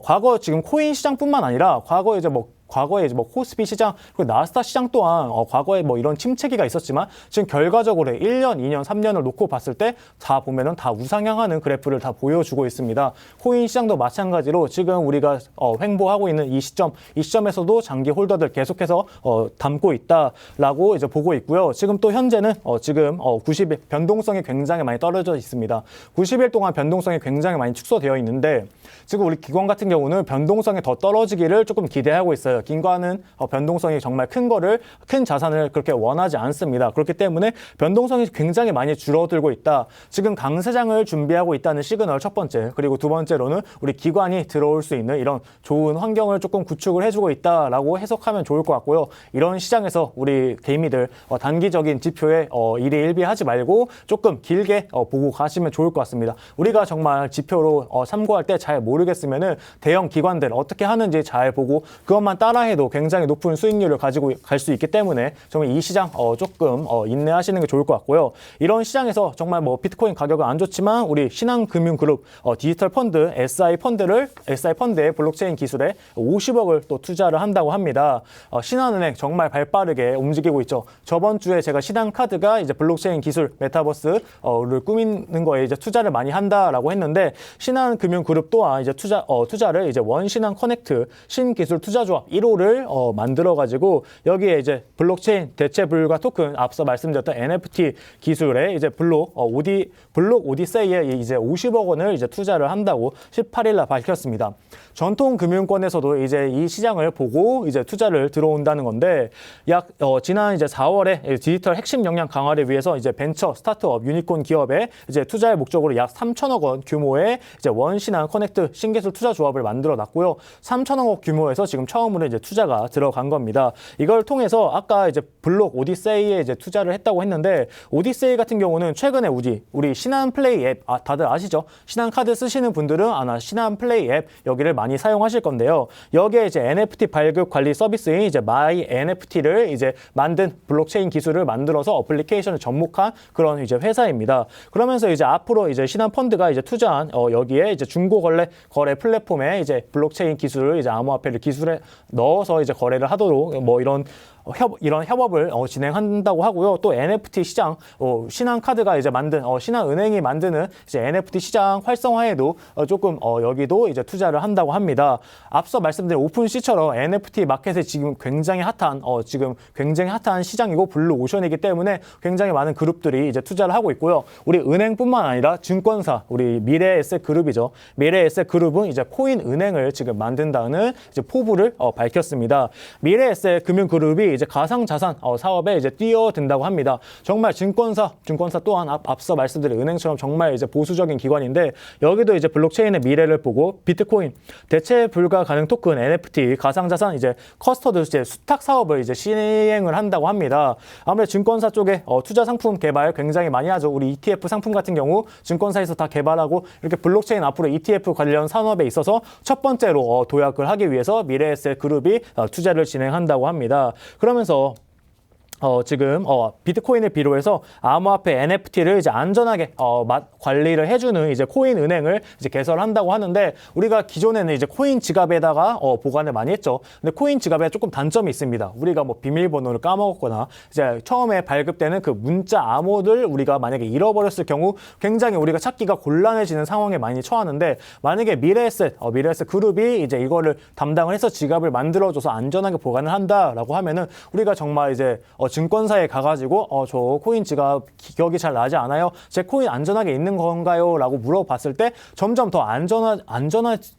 과거 지금 코인 시장뿐만 아니라 과거에 이제 코스피 시장 그리고 나스닥 시장 또한 과거에 뭐 이런 침체기가 있었지만 지금 결과적으로 1년, 2년, 3년을 놓고 봤을 때 다 보면은 다 우상향하는 그래프를 다 보여주고 있습니다. 코인 시장도 마찬가지로 지금 우리가 횡보하고 있는 이 시점에서도 장기 홀더들 계속해서 담고 있다라고 이제 보고 있고요. 지금 또 현재는 지금 90일 변동성이 굉장히 많이 떨어져 있습니다. 90일 동안 변동성이 굉장히 많이 축소되어 있는데 지금 우리 기관 같은 경우는 변동성이 더 떨어지기를 조금 기대하고 있어요. 기관은 변동성이 정말 큰 자산을 그렇게 원하지 않습니다. 그렇기 때문에 변동성이 굉장히 많이 줄어들고 있다. 지금 강세장을 준비하고 있다는 시그널 첫 번째, 그리고 두 번째로는 우리 기관이 들어올 수 있는 이런 좋은 환경을 조금 구축을 해주고 있다라고 해석하면 좋을 것 같고요. 이런 시장에서 우리 개미들 단기적인 지표에 일희일비하지 말고 조금 길게 보고 가시면 좋을 것 같습니다. 우리가 정말 지표로 참고할 때 잘 모르겠으면은 대형 기관들 어떻게 하는지 잘 보고 그것만 따라해도 굉장히 높은 수익률을 가지고 갈 수 있기 때문에 정말 이 시장 조금 인내하시는 게 좋을 것 같고요. 이런 시장에서 정말 뭐 비트코인 가격은 안 좋지만 우리 신한금융그룹 디지털 펀드 SI 펀드의 블록체인 기술에 50억을 또 투자를 한다고 합니다. 신한은행 정말 발빠르게 움직이고 있죠. 저번 주에 제가 신한카드가 이제 블록체인 기술 메타버스를 꾸미는 거에 이제 투자를 많이 한다라고 했는데 신한금융그룹 또한 이제 투자를 이제 원신한 커넥트 신기술 투자조합 1호를 만들어가지고 여기에 이제 블록체인 대체 불가 토큰 앞서 말씀드렸던 NFT 기술에 이제 블록 오디세이에 이제 50억 원을 이제 투자를 한다고 18일 날 밝혔습니다. 전통 금융권에서도 이제 이 시장을 보고 이제 투자를 들어온다는 건데 지난 이제 4월에 디지털 핵심 역량 강화를 위해서 이제 벤처 스타트업 유니콘 기업에 이제 투자의 목적으로 약 3천억 원 규모의 이제 원신한 커넥트 신기술 투자 조합을 만들어 놨고요. 3천억 원 규모에서 지금 처음으로 원을 이제 투자가 들어간 겁니다. 이걸 통해서 아까 이제 블록 오디세이에 이제 투자를 했다고 했는데 오디세이 같은 경우는 최근에 우리 신한 플레이 앱 다들 아시죠? 신한 카드 쓰시는 분들은 아마 신한 플레이 앱 여기를 많이 사용하실 건데요. 여기에 이제 NFT 발급 관리 서비스인 이제 마이 NFT를 이제 만든 블록체인 기술을 만들어서 어플리케이션을 접목한 그런 이제 회사입니다. 그러면서 이제 앞으로 이제 신한 펀드가 이제 투자한 여기에 이제 중고 거래 플랫폼에 이제 블록체인 기술을 이제 암호화폐를 기술에 넣어서 이제 거래를 하도록 뭐 이런 협업을 진행한다고 하고요. 또 NFT 시장, 신한카드가 이제 만든, 신한은행이 만드는 이제 NFT 시장 활성화에도 조금 여기도 이제 투자를 한다고 합니다. 앞서 말씀드린 오픈시처럼 NFT 마켓에 지금 굉장히 핫한 시장이고 블루 오션이기 때문에 굉장히 많은 그룹들이 이제 투자를 하고 있고요. 우리 은행뿐만 아니라 증권사, 우리 미래에셋 그룹이죠. 미래에셋 그룹은 이제 코인 은행을 지금 만든다는 이제 포부를 밝혔습니다. 미래에셋 금융그룹이 이제 가상자산 사업에 이제 뛰어든다고 합니다. 정말 증권사 또한 앞서 말씀드린 은행처럼 정말 이제 보수적인 기관인데 여기도 이제 블록체인의 미래를 보고 비트코인, 대체 불가 가능 토큰, NFT, 가상자산 이제 커스터드 이제 수탁 사업을 이제 시행을 한다고 합니다. 아무래도 증권사 쪽에 투자 상품 개발 굉장히 많이 하죠. 우리 ETF 상품 같은 경우 증권사에서 다 개발하고 이렇게 블록체인 앞으로 ETF 관련 산업에 있어서 첫 번째로 도약을 하기 위해서 미래에셋 그룹이 투자를 진행한다고 합니다. 그러면서 지금 비트코인을 비롯해서 암호화폐 NFT를 이제 안전하게 관리를 해주는 이제 코인 은행을 이제 개설한다고 하는데 우리가 기존에는 이제 코인 지갑에다가 보관을 많이 했죠. 근데 코인 지갑에 조금 단점이 있습니다. 우리가 뭐 비밀번호를 까먹었거나 이제 처음에 발급되는 그 문자 암호를 우리가 만약에 잃어버렸을 경우 굉장히 우리가 찾기가 곤란해지는 상황에 많이 처하는데 만약에 미래에셋 그룹이 이제 이거를 담당을 해서 지갑을 만들어줘서 안전하게 보관을 한다라고 하면은 우리가 정말 이제 증권사에 가가지고 저 코인 지갑 기억이 잘 나지 않아요. 제 코인 안전하게 있는 건가요? 라고 물어봤을 때 점점 더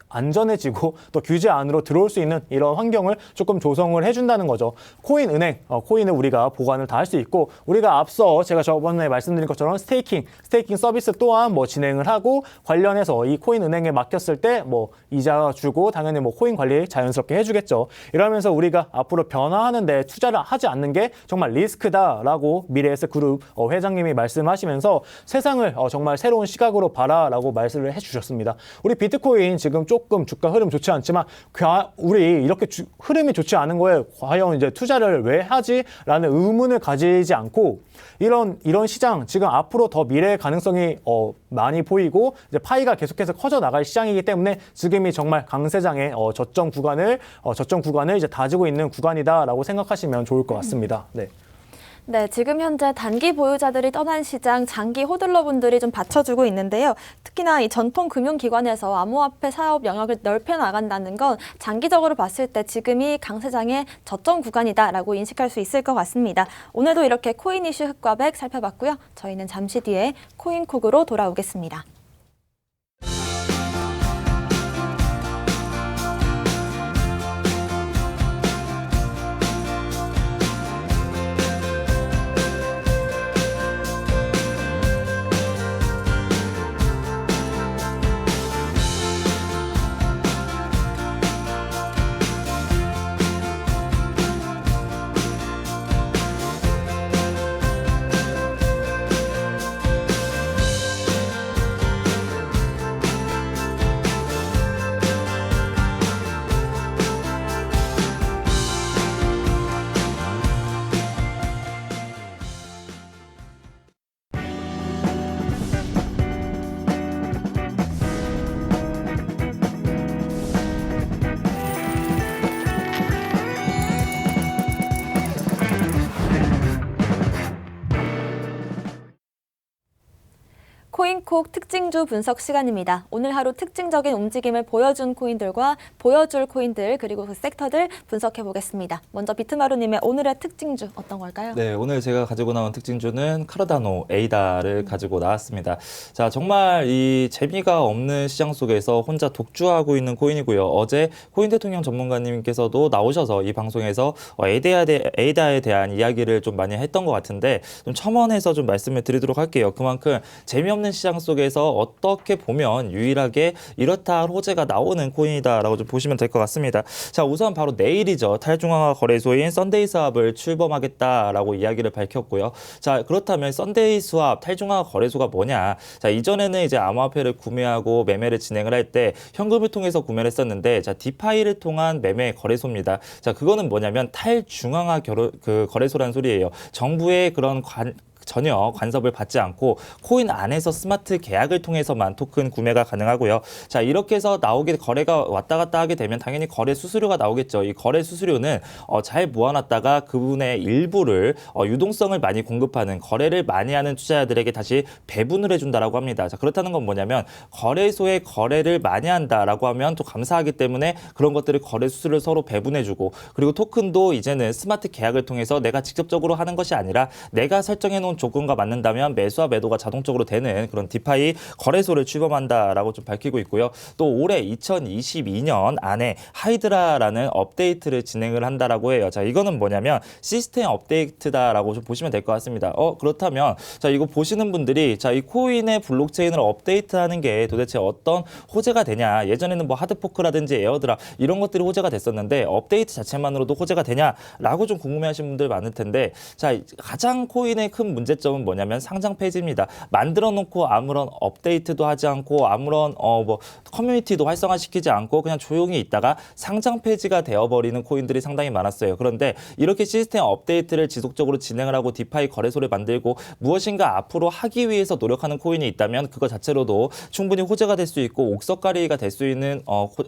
안전해지고 또 규제 안으로 들어올 수 있는 이런 환경을 조금 조성을 해준다는 거죠. 코인 은행, 코인을 우리가 보관을 다 할 수 있고 우리가 앞서 제가 저번에 말씀드린 것처럼 스테이킹 서비스 또한 뭐 진행을 하고 관련해서 이 코인 은행에 맡겼을 때 뭐 이자 주고 당연히 뭐 코인 관리 자연스럽게 해주겠죠. 이러면서 우리가 앞으로 변화하는데 투자를 하지 않는 게 정말 리스크다라고 미래에셋 그룹 회장님이 말씀하시면서 세상을 정말 새로운 시각으로 봐라라고 말씀을 해주셨습니다. 우리 비트코인 지금 조금 주가 흐름 좋지 않지만 우리 이렇게 흐름이 좋지 않은 거에 과연 이제 투자를 왜 하지라는 의문을 가지지 않고 이런 시장 지금 앞으로 더 미래의 가능성이 많이 보이고 이제 파이가 계속해서 커져 나갈 시장이기 때문에 지금이 정말 강세장의 저점 구간을 이제 다지고 있는 구간이다라고 생각하시면 좋을 것 같습니다. 네. 네, 지금 현재 단기 보유자들이 떠난 시장 장기 호들러분들이 좀 받쳐주고 있는데요. 특히나 이 전통 금융기관에서 암호화폐 사업 영역을 넓혀 나간다는 건 장기적으로 봤을 때 지금이 강세장의 저점 구간이다라고 인식할 수 있을 것 같습니다. 오늘도 이렇게 코인 이슈 흑과 백 살펴봤고요. 저희는 잠시 뒤에 코인콕으로 돌아오겠습니다. 코인콕 특징주 분석 시간입니다. 오늘 하루 특징적인 움직임을 보여준 코인들과 보여줄 코인들 그리고 그 섹터들 분석해 보겠습니다. 먼저 비트마루님의 오늘의 특징주 어떤 걸까요? 네, 오늘 제가 가지고 나온 특징주는 카르다노 에이다를 가지고 나왔습니다. 자, 정말 이 재미가 없는 시장 속에서 혼자 독주하고 있는 코인이고요. 어제 코인 대통령 전문가님께서도 나오셔서 이 방송에서 에이다에 대한 이야기를 좀 많이 했던 것 같은데 좀 첨언해서 좀 말씀을 드리도록 할게요. 그만큼 재미없는 시장 속에서 어떻게 보면 유일하게 이렇다 할 호재가 나오는 코인이다라고 좀 보시면 될 것 같습니다. 자, 우선 바로 내일이죠. 탈중앙화 거래소인 썬데이 스왑을 출범하겠다라고 이야기를 밝혔고요. 자, 그렇다면 썬데이 스왑 탈중앙화 거래소가 뭐냐? 자, 이전에는 이제 암호화폐를 구매하고 매매를 진행을 할 때 현금을 통해서 구매를 했었는데, 자, 디파이를 통한 매매 거래소입니다. 자, 그거는 뭐냐면 탈중앙화 거래소라는 소리예요. 정부의 그런 전혀 간섭을 받지 않고 코인 안에서 스마트 계약을 통해서만 토큰 구매가 가능하고요. 자, 이렇게 해서 거래가 왔다 갔다 하게 되면 당연히 거래 수수료가 나오겠죠. 이 거래 수수료는 잘 모아놨다가 그분의 일부를 유동성을 많이 공급하는, 거래를 많이 하는 투자자들에게 다시 배분을 해준다라고 합니다. 자, 그렇다는 건 뭐냐면 거래소에 거래를 많이 한다라고 하면 또 감사하기 때문에 그런 것들을 거래 수수료를 서로 배분해주고, 그리고 토큰도 이제는 스마트 계약을 통해서 내가 직접적으로 하는 것이 아니라 내가 설정해놓은 조건과 맞는다면 매수와 매도가 자동적으로 되는 그런 디파이 거래소를 출범한다라고 좀 밝히고 있고요. 또 올해 2022년 안에 하이드라라는 업데이트를 진행을 한다라고 해요. 자, 이거는 뭐냐면 시스템 업데이트다라고 좀 보시면 될 것 같습니다. 그렇다면 자, 이거 보시는 분들이 자, 이 코인의 블록체인을 업데이트하는 게 도대체 어떤 호재가 되냐? 예전에는 뭐 하드포크라든지 에어드랍 이런 것들이 호재가 됐었는데 업데이트 자체만으로도 호재가 되냐라고 좀 궁금해하시는 분들 많을 텐데, 자, 가장 코인의 큰 문제점은 뭐냐면 상장 폐지입니다. 만들어 놓고 아무런 업데이트도 하지 않고 아무런 뭐 커뮤니티도 활성화시키지 않고 그냥 조용히 있다가 상장 폐지가 되어버리는 코인들이 상당히 많았어요. 그런데 이렇게 시스템 업데이트를 지속적으로 진행을 하고 디파이 거래소를 만들고 무엇인가 앞으로 하기 위해서 노력하는 코인이 있다면 그거 자체로도 충분히 호재가 될 수 있고 옥석가리가 될 수 있는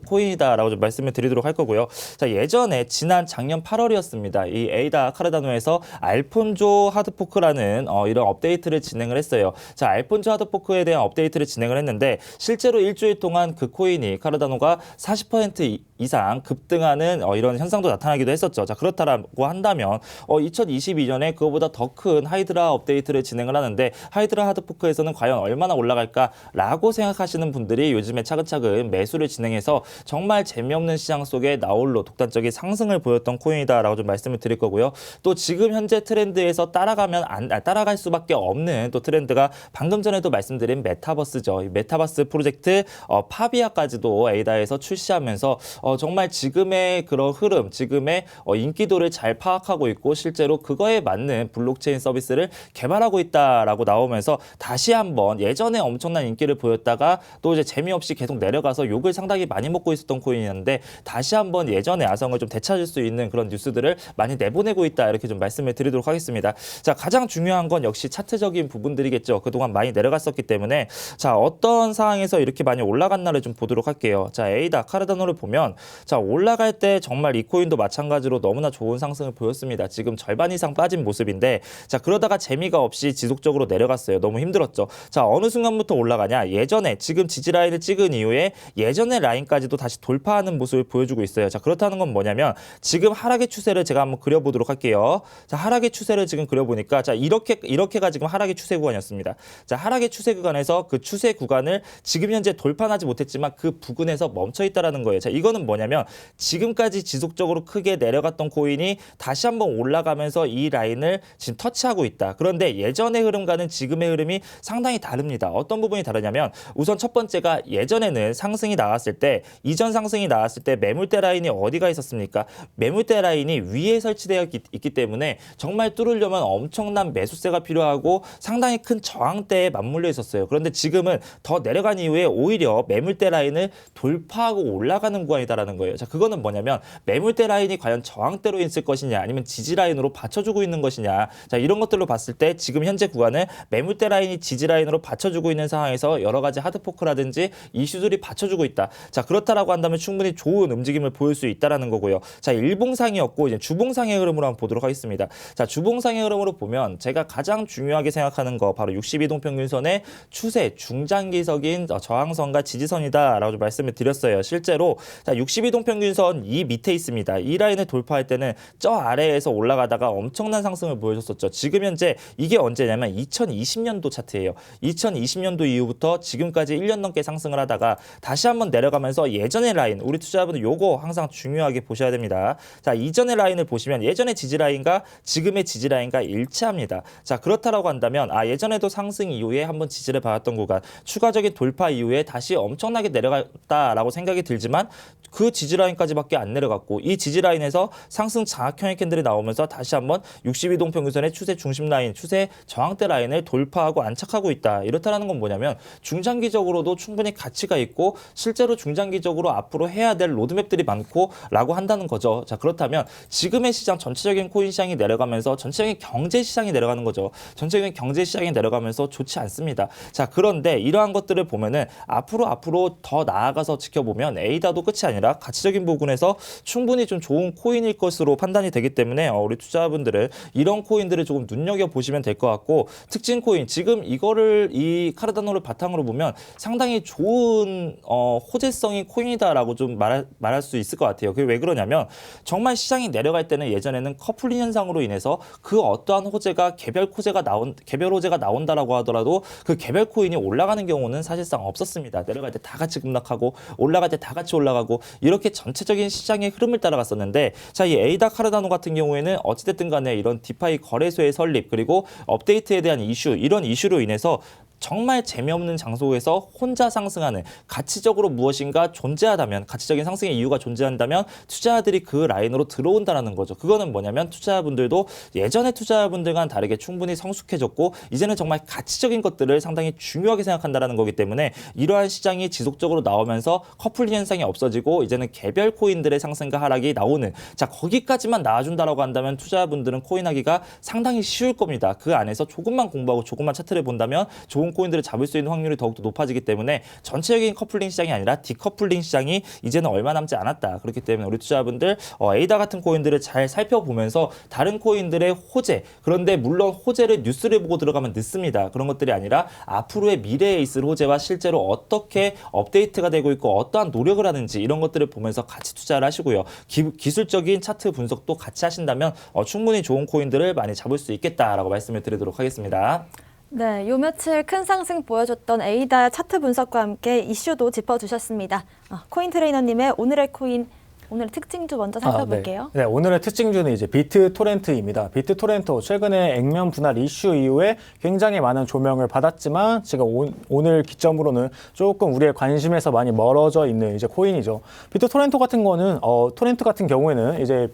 코인이다라고 좀 말씀을 드리도록 할 거고요. 자, 예전에 작년 8월이었습니다. 이 에이다 카르다노에서 알폰조 하드포크라는 이런 업데이트를 진행을 했어요. 자, 알폰조 하드포크에 대한 업데이트를 진행을 했는데 실제로 일주일 동안 그 코인이 카르다노가 40% 이상 급등하는 이런 현상도 나타나기도 했었죠. 자, 그렇다라고 한다면 2022년에 그거보다 더 큰 하이드라 업데이트를 진행을 하는데 하이드라 하드포크에서는 과연 얼마나 올라갈까라고 생각하시는 분들이 요즘에 차근차근 매수를 진행해서 정말 재미없는 시장 속에 나홀로 독단적인 상승을 보였던 코인이다라고 좀 말씀을 드릴 거고요. 또 지금 현재 트렌드에서 따라갈 수밖에 없는 또 트렌드가 방금 전에도 말씀드린 메타버스죠. 이 메타버스 프로젝트 파비아까지도 에이다에서 출시하면서 정말 지금의 그런 흐름, 지금의 인기도를 잘 파악하고 있고 실제로 그거에 맞는 블록체인 서비스를 개발하고 있다라고 나오면서 다시 한번 예전에 엄청난 인기를 보였다가 또 이제 재미없이 계속 내려가서 욕을 상당히 많이 먹고 있었던 코인이었는데 다시 한번 예전의 아성을 좀 되찾을 수 있는 그런 뉴스들을 많이 내보내고 있다, 이렇게 좀 말씀을 드리도록 하겠습니다. 자, 가장 중요한 건 역시 차트적인 부분들이겠죠. 그동안 많이 내려갔었기 때문에 자, 어떤 상황에서 이렇게 많이 올라갔나를 좀 보도록 할게요. 자, 에이다 카르다노를 보면 자, 올라갈 때 정말 이 코인도 마찬가지로 너무나 좋은 상승을 보였습니다. 지금 절반 이상 빠진 모습인데 자, 그러다가 재미가 없이 지속적으로 내려갔어요. 너무 힘들었죠. 자, 어느 순간부터 올라가냐? 예전에 지금 지지라인을 찍은 이후에 예전의 라인까지도 다시 돌파하는 모습을 보여주고 있어요. 자, 그렇다는 건 뭐냐면 지금 하락의 추세를 제가 한번 그려보도록 할게요. 자, 하락의 추세를 지금 그려보니까 자, 이렇게가 지금 하락의 추세 구간이었습니다. 자, 하락의 추세 구간에서 그 추세 구간을 지금 현재 돌파하지 못했지만 그 부근에서 멈춰 있다라는 거예요. 자, 이거는 뭐냐면 지금까지 지속적으로 크게 내려갔던 코인이 다시 한번 올라가면서 이 라인을 지금 터치하고 있다. 그런데 예전의 흐름과는 지금의 흐름이 상당히 다릅니다. 어떤 부분이 다르냐면 우선 첫 번째가 예전에는 상승이 나왔을 때, 이전 상승이 나왔을 때 매물대 라인이 어디가 있었습니까? 매물대 라인이 위에 설치되어 있기 때문에 정말 뚫으려면 엄청난 매수세가 필요하고 상당히 큰 저항대에 맞물려 있었어요. 그런데 지금은 더 내려간 이후에 오히려 매물대 라인을 돌파하고 올라가는 구간이다라는 거예요. 자, 그거는 뭐냐면 매물대 라인이 과연 저항대로 있을 것이냐 아니면 지지 라인으로 받쳐주고 있는 것이냐. 자, 이런 것들로 봤을 때 지금 현재 구간은 매물대 라인이 지지 라인으로 받쳐주고 있는 상황에서 여러 가지 하드포크라든지 이슈들이 받쳐주고 있다. 자, 그렇다라고 한다면 충분히 좋은 움직임을 보일 수 있다라는 거고요. 자, 일봉상이었고 이제 주봉상의 흐름으로 한번 보도록 하겠습니다. 자, 주봉상의 흐름으로 보면 제가 가장 중요하게 생각하는 거 바로 62동 평균선의 추세 중장기적인 저항선과 지지선이다라고 말씀을 드렸어요. 실제로 자, 62동 평균선 이 밑에 있습니다. 이 라인을 돌파할 때는 저 아래에서 올라가다가 엄청난 상승을 보여줬었죠. 지금 현재 이게 언제냐면 2020년도 차트예요. 2020년도 이후부터 지금까지 1년 넘게 상승을 하다가 다시 한번 내려가면서 예전의 라인, 우리 투자자분들 요거 항상 중요하게 보셔야 됩니다. 자, 이전의 라인을 보시면 예전의 지지 라인과 지금의 지지 라인과 일치합니다. 자, 그렇다라고 한다면 예전에도 상승 이후에 한번 지지를 받았던 구간, 추가적인 돌파 이후에 다시 엄청나게 내려갔다라고 생각이 들지만 그 지지 라인까지밖에 안 내려갔고 이 지지 라인에서 상승 장악형의 캔들이 나오면서 다시 한번 62동 평균선의 추세 중심 라인, 추세 저항대 라인을 돌파하고 안착하고 있다. 이렇다라는 건 뭐냐면 중장기적으로도 충분히 가치가 있고 실제로 중장기적으로 앞으로 해야 될 로드맵들이 많고 라고 한다는 거죠. 자, 그렇다면 지금의 시장 전체적인 코인 시장이 내려가면서 전체적인 경제 시장이 내려가는 거죠. 전체적인 경제 시장이 내려가면서 좋지 않습니다. 자, 그런데 이러한 것들을 보면은 앞으로 더 나아가서 지켜보면 에이다도 끝이 아니라 가치적인 부분에서 충분히 좀 좋은 코인일 것으로 판단이 되기 때문에 우리 투자자분들은 이런 코인들을 조금 눈여겨보시면 될 것 같고, 특징 코인 지금 이거를 이 카르다노를 바탕으로 보면 상당히 좋은 호재성인 코인이다라고 좀 말할 수 있을 것 같아요. 그게 왜 그러냐면 정말 시장이 내려갈 때는 예전에는 커플링 현상으로 인해서 그 어떠한 호재가 개별 호재가 나온다라고 하더라도 그 개별 코인이 올라가는 경우는 사실상 없었습니다. 내려갈 때 다 같이 급락하고 올라갈 때 다 같이 올라가고 이렇게 전체적인 시장의 흐름을 따라갔었는데, 자, 이 에이다 카르다노 같은 경우에는 어찌됐든 간에 이런 디파이 거래소의 설립 그리고 업데이트에 대한 이슈, 이런 이슈로 인해서 정말 재미없는 장소에서 혼자 상승하는, 가치적으로 무엇인가 존재하다면, 가치적인 상승의 이유가 존재한다면 투자자들이 그 라인으로 들어온다는 거죠. 그거는 뭐냐면 투자자분들도 예전의 투자자분들과는 다르게 충분히 성숙해졌고 이제는 정말 가치적인 것들을 상당히 중요하게 생각한다는 거기 때문에 이러한 시장이 지속적으로 나오면서 커플링 현상이 없어지고 이제는 개별 코인들의 상승과 하락이 나오는, 자, 거기까지만 나와준다라고 한다면 투자자분들은 코인하기가 상당히 쉬울 겁니다. 그 안에서 조금만 공부하고 조금만 차트를 본다면 좋은 코인들을 잡을 수 있는 확률이 더욱더 높아지기 때문에 전체적인 커플링 시장이 아니라 디커플링 시장이 이제는 얼마 남지 않았다. 그렇기 때문에 우리 투자자분들 에이다 같은 코인들을 잘 살펴보면서 다른 코인들의 호재, 그런데 물론 호재를 뉴스를 보고 들어가면 늦습니다. 그런 것들이 아니라 앞으로의 미래에 있을 호재와 실제로 어떻게 업데이트가 되고 있고 어떠한 노력을 하는지 이런 것들을 보면서 같이 투자를 하시고요. 기술적인 차트 분석도 같이 하신다면 충분히 좋은 코인들을 많이 잡을 수 있겠다라고 말씀을 드리도록 하겠습니다. 네, 요 며칠 큰 상승 보여줬던 에이다 차트 분석과 함께 이슈도 짚어주셨습니다. 코인 트레이너님의 오늘의 코인, 오늘의 특징주 먼저 살펴볼게요. 네, 오늘의 특징주는 이제 비트토렌트입니다. 비트토렌트 최근에 액면 분할 이슈 이후에 굉장히 많은 조명을 받았지만 지금 오늘 기점으로는 조금 우리의 관심에서 많이 멀어져 있는 이제 코인이죠. 비트토렌트 같은 거는 토렌트 같은 경우에는 이제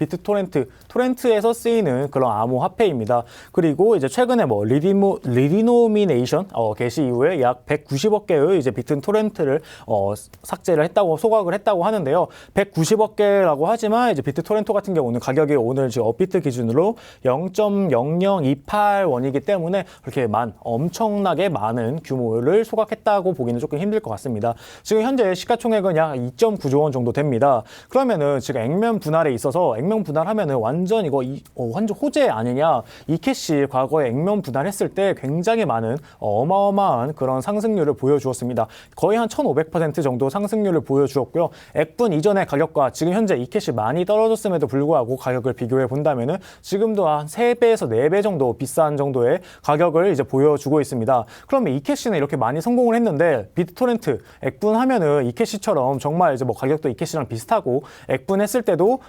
토렌트에서 쓰이는 그런 암호화폐입니다. 그리고 이제 최근에 리디노미네이션 게시 이후에 약 190억 개의 이제 비트토렌트를 삭제를 했다고, 소각을 했다고 하는데요. 190억 개라고 하지만 이제 비트토렌토 같은 경우는 가격이 오늘 지금 업비트 기준으로 0.0028원이기 때문에 그렇게 엄청나게 많은 규모를 소각했다고 보기는 조금 힘들 것 같습니다. 지금 현재 시가총액은 약 2.9조 원 정도 됩니다. 그러면은 지금 액면 분할에 있어서 액면 분할하면은 완전 이거 완전 호재 아니냐? 이캐시 과거에 액면 분할했을 때 굉장히 많은 어마어마한 그런 상승률을 보여주었습니다. 거의 한 1,500% 정도 상승률을 보여주었고요. 액분 이전의 가격과 지금 현재 이캐시 많이 떨어졌음에도 불구하고 가격을 비교해 본다면은 지금도 한 3배에서 4배 정도 비싼 정도의 가격을 이제 보여주고 있습니다. 그러면 이캐시는 이렇게 많이 성공을 했는데 비트토렌트 액분하면은 이캐시처럼 정말 이제 가격도 이캐시랑 비슷하고 액분했을 때도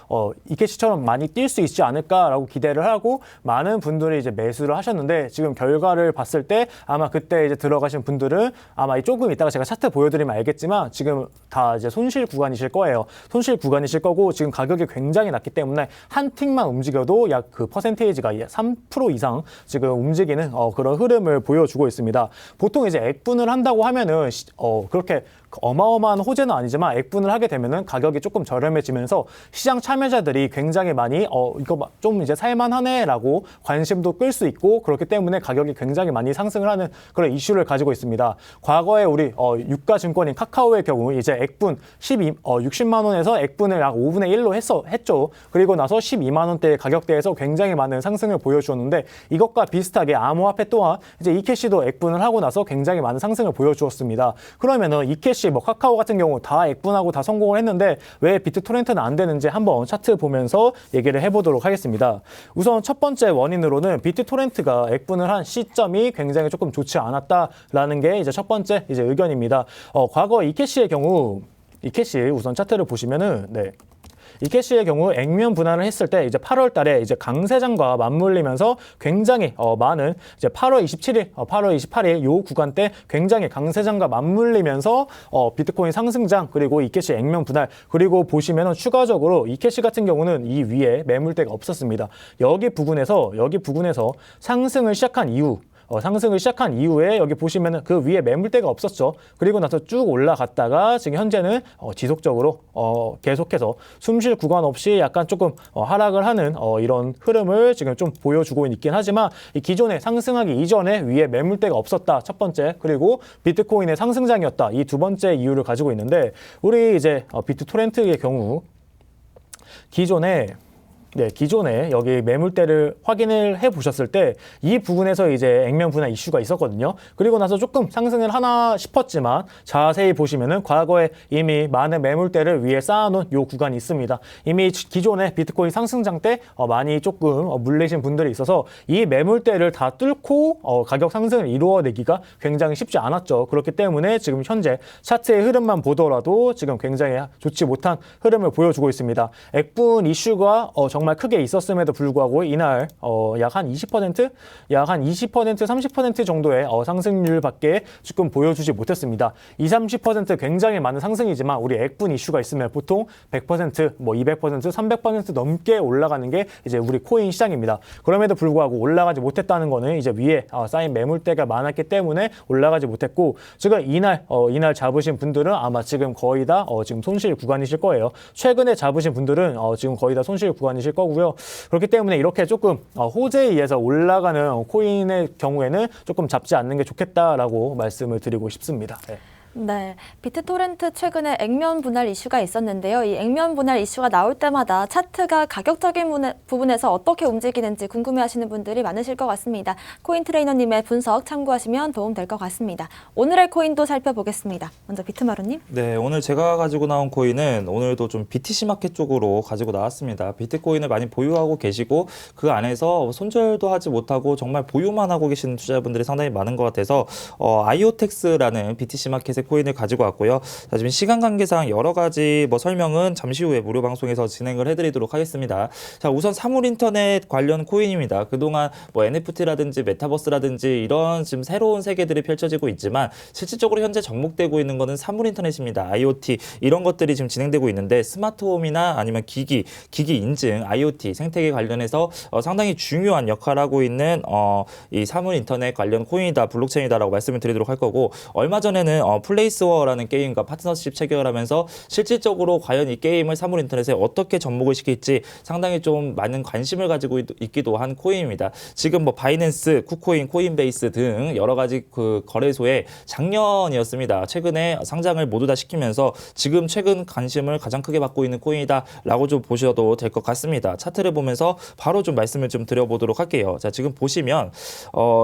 이캐시처럼 많이 뛸 수 있지 않을까라고 기대를 하고 많은 분들이 이제 매수를 하셨는데 지금 결과를 봤을 때 아마 그때 이제 들어가신 분들은 아마 조금 이따가 제가 차트 보여드리면 알겠지만 지금 다 이제 손실 구간이실 거예요. 손실 구간이실 거고 지금 가격이 굉장히 낮기 때문에 한 틱만 움직여도 약 그 퍼센테이지가 3% 이상 지금 움직이는 그런 흐름을 보여주고 있습니다. 보통 이제 액분을 한다고 하면은 그렇게 어마어마한 호재는 아니지만 액분을 하게 되면은 가격이 조금 저렴해지면서 시장 참여자들이 굉장히 많이 이거 좀 이제 살만하네라고 관심도 끌 수 있고 그렇기 때문에 가격이 굉장히 많이 상승을 하는 그런 이슈를 가지고 있습니다. 과거에 우리 유가 증권인 카카오의 경우 이제 액분 60만 원에서 액분을 약 5분의 1로 했죠. 그리고 나서 12만 원대의 가격대에서 굉장히 많은 상승을 보여주었는데 이것과 비슷하게 암호화폐 또한 이제 이캐시도 액분을 하고 나서 굉장히 많은 상승을 보여주었습니다. 그러면은 이캐시 이캐시, 뭐 카카오 같은 경우 다 액분하고 다 성공을 했는데 왜 비트토렌트는 안 되는지 한번 차트 보면서 얘기를 해보도록 하겠습니다. 우선 첫 번째 원인으로는 비트토렌트가 액분을 한 시점이 굉장히 조금 좋지 않았다라는 게 이제 첫 번째 이제 의견입니다. 과거 이캐시의 경우 이캐시 우선 차트를 보시면은 이캐시의 경우 액면 분할을 했을 때 이제 8월 달에 이제 강세장과 맞물리면서 굉장히 많은 이제 8월 27일, 8월 28일 요 구간 때 굉장히 강세장과 맞물리면서 비트코인 상승장 그리고 이캐시 액면 분할 그리고 보시면은 추가적으로 이캐시 같은 경우는 이 위에 매물대가 없었습니다. 여기 부분에서 상승을 시작한 이후에 여기 보시면은 그 위에 매물대가 없었죠. 그리고 나서 쭉 올라갔다가 지금 현재는 지속적으로 계속해서 숨쉴 구간 없이 약간 조금 하락을 하는 이런 흐름을 지금 좀 보여주고 있긴 하지만 이 기존에 상승하기 이전에 위에 매물대가 없었다. 첫 번째. 그리고 비트코인의 상승장이었다. 이 두 번째 이유를 가지고 있는데 우리 이제 비트토렌트의 경우 기존에 여기 매물대를 확인을 해 보셨을 때 이 부분에서 이제 액면 분할 이슈가 있었거든요. 그리고 나서 조금 상승을 하나 싶었지만 자세히 보시면은 과거에 이미 많은 매물대를 위에 쌓아놓은 요 구간이 있습니다. 이미 기존에 비트코인 상승장 때 많이 조금 물리신 분들이 있어서 이 매물대를 다 뚫고 가격 상승을 이루어내기가 굉장히 쉽지 않았죠. 그렇기 때문에 지금 현재 차트의 흐름만 보더라도 지금 굉장히 좋지 못한 흐름을 보여주고 있습니다. 액분 이슈가 정말 크게 있었음에도 불구하고 이날 약 한 20%, 30% 정도의 상승률밖에 지금 보여주지 못했습니다. 30% 굉장히 많은 상승이지만 우리 액분 이슈가 있으면 보통 100%, 뭐 200%, 300% 넘게 올라가는 게 이제 우리 코인 시장입니다. 그럼에도 불구하고 올라가지 못했다는 거는 이제 위에 쌓인 매물대가 많았기 때문에 올라가지 못했고 지금 이날 잡으신 분들은 아마 지금 거의 다 지금 손실 구간이실 거예요. 최근에 잡으신 분들은 지금 거의 다 손실 구간이실 거고요. 그렇기 때문에 이렇게 조금 호재에 의해서 올라가는 코인의 경우에는 조금 잡지 않는 게 좋겠다라고 말씀을 드리고 싶습니다. 네, 비트토렌트 최근에 액면 분할 이슈가 있었는데요. 이 액면 분할 이슈가 나올 때마다 차트가 가격적인 부분에서 어떻게 움직이는지 궁금해하시는 분들이 많으실 것 같습니다. 코인 트레이너님의 분석 참고하시면 도움 될 것 같습니다. 오늘의 코인도 살펴보겠습니다. 먼저 비트마루님. 네, 오늘 제가 가지고 나온 코인은 오늘도 좀 BTC 마켓 쪽으로 가지고 나왔습니다. 비트코인을 많이 보유하고 계시고 그 안에서 손절도 하지 못하고 정말 보유만 하고 계시는 투자자분들이 상당히 많은 것 같아서 아이오텍스라는 BTC 마켓의 코인을 가지고 왔고요. 자, 지금 시간 관계상 여러 가지 설명은 잠시 후에 무료 방송에서 진행을 해드리도록 하겠습니다. 자, 우선 사물 인터넷 관련 코인입니다. 그동안 NFT라든지 메타버스라든지 이런 지금 새로운 세계들이 펼쳐지고 있지만 실질적으로 현재 접목되고 있는 것은 사물 인터넷입니다. IoT 이런 것들이 지금 진행되고 있는데 스마트홈이나 아니면 기기 인증, IoT 생태계 관련해서 상당히 중요한 역할을 하고 있는 이 사물 인터넷 관련 코인이다, 블록체인이다라고 말씀을 드리도록 할 거고 얼마 전에는 플레이스워라는 게임과 파트너십 체결을 하면서 실질적으로 과연 이 게임을 사물 인터넷에 어떻게 접목을 시킬지 상당히 좀 많은 관심을 가지고 있기도 한 코인입니다. 지금 바이낸스, 쿠코인, 코인베이스 등 여러 가지 그 거래소에 작년이었습니다. 최근에 상장을 모두 다 시키면서 지금 최근 관심을 가장 크게 받고 있는 코인이다라고 좀 보셔도 될 것 같습니다. 차트를 보면서 바로 좀 말씀을 좀 드려보도록 할게요. 자, 지금 보시면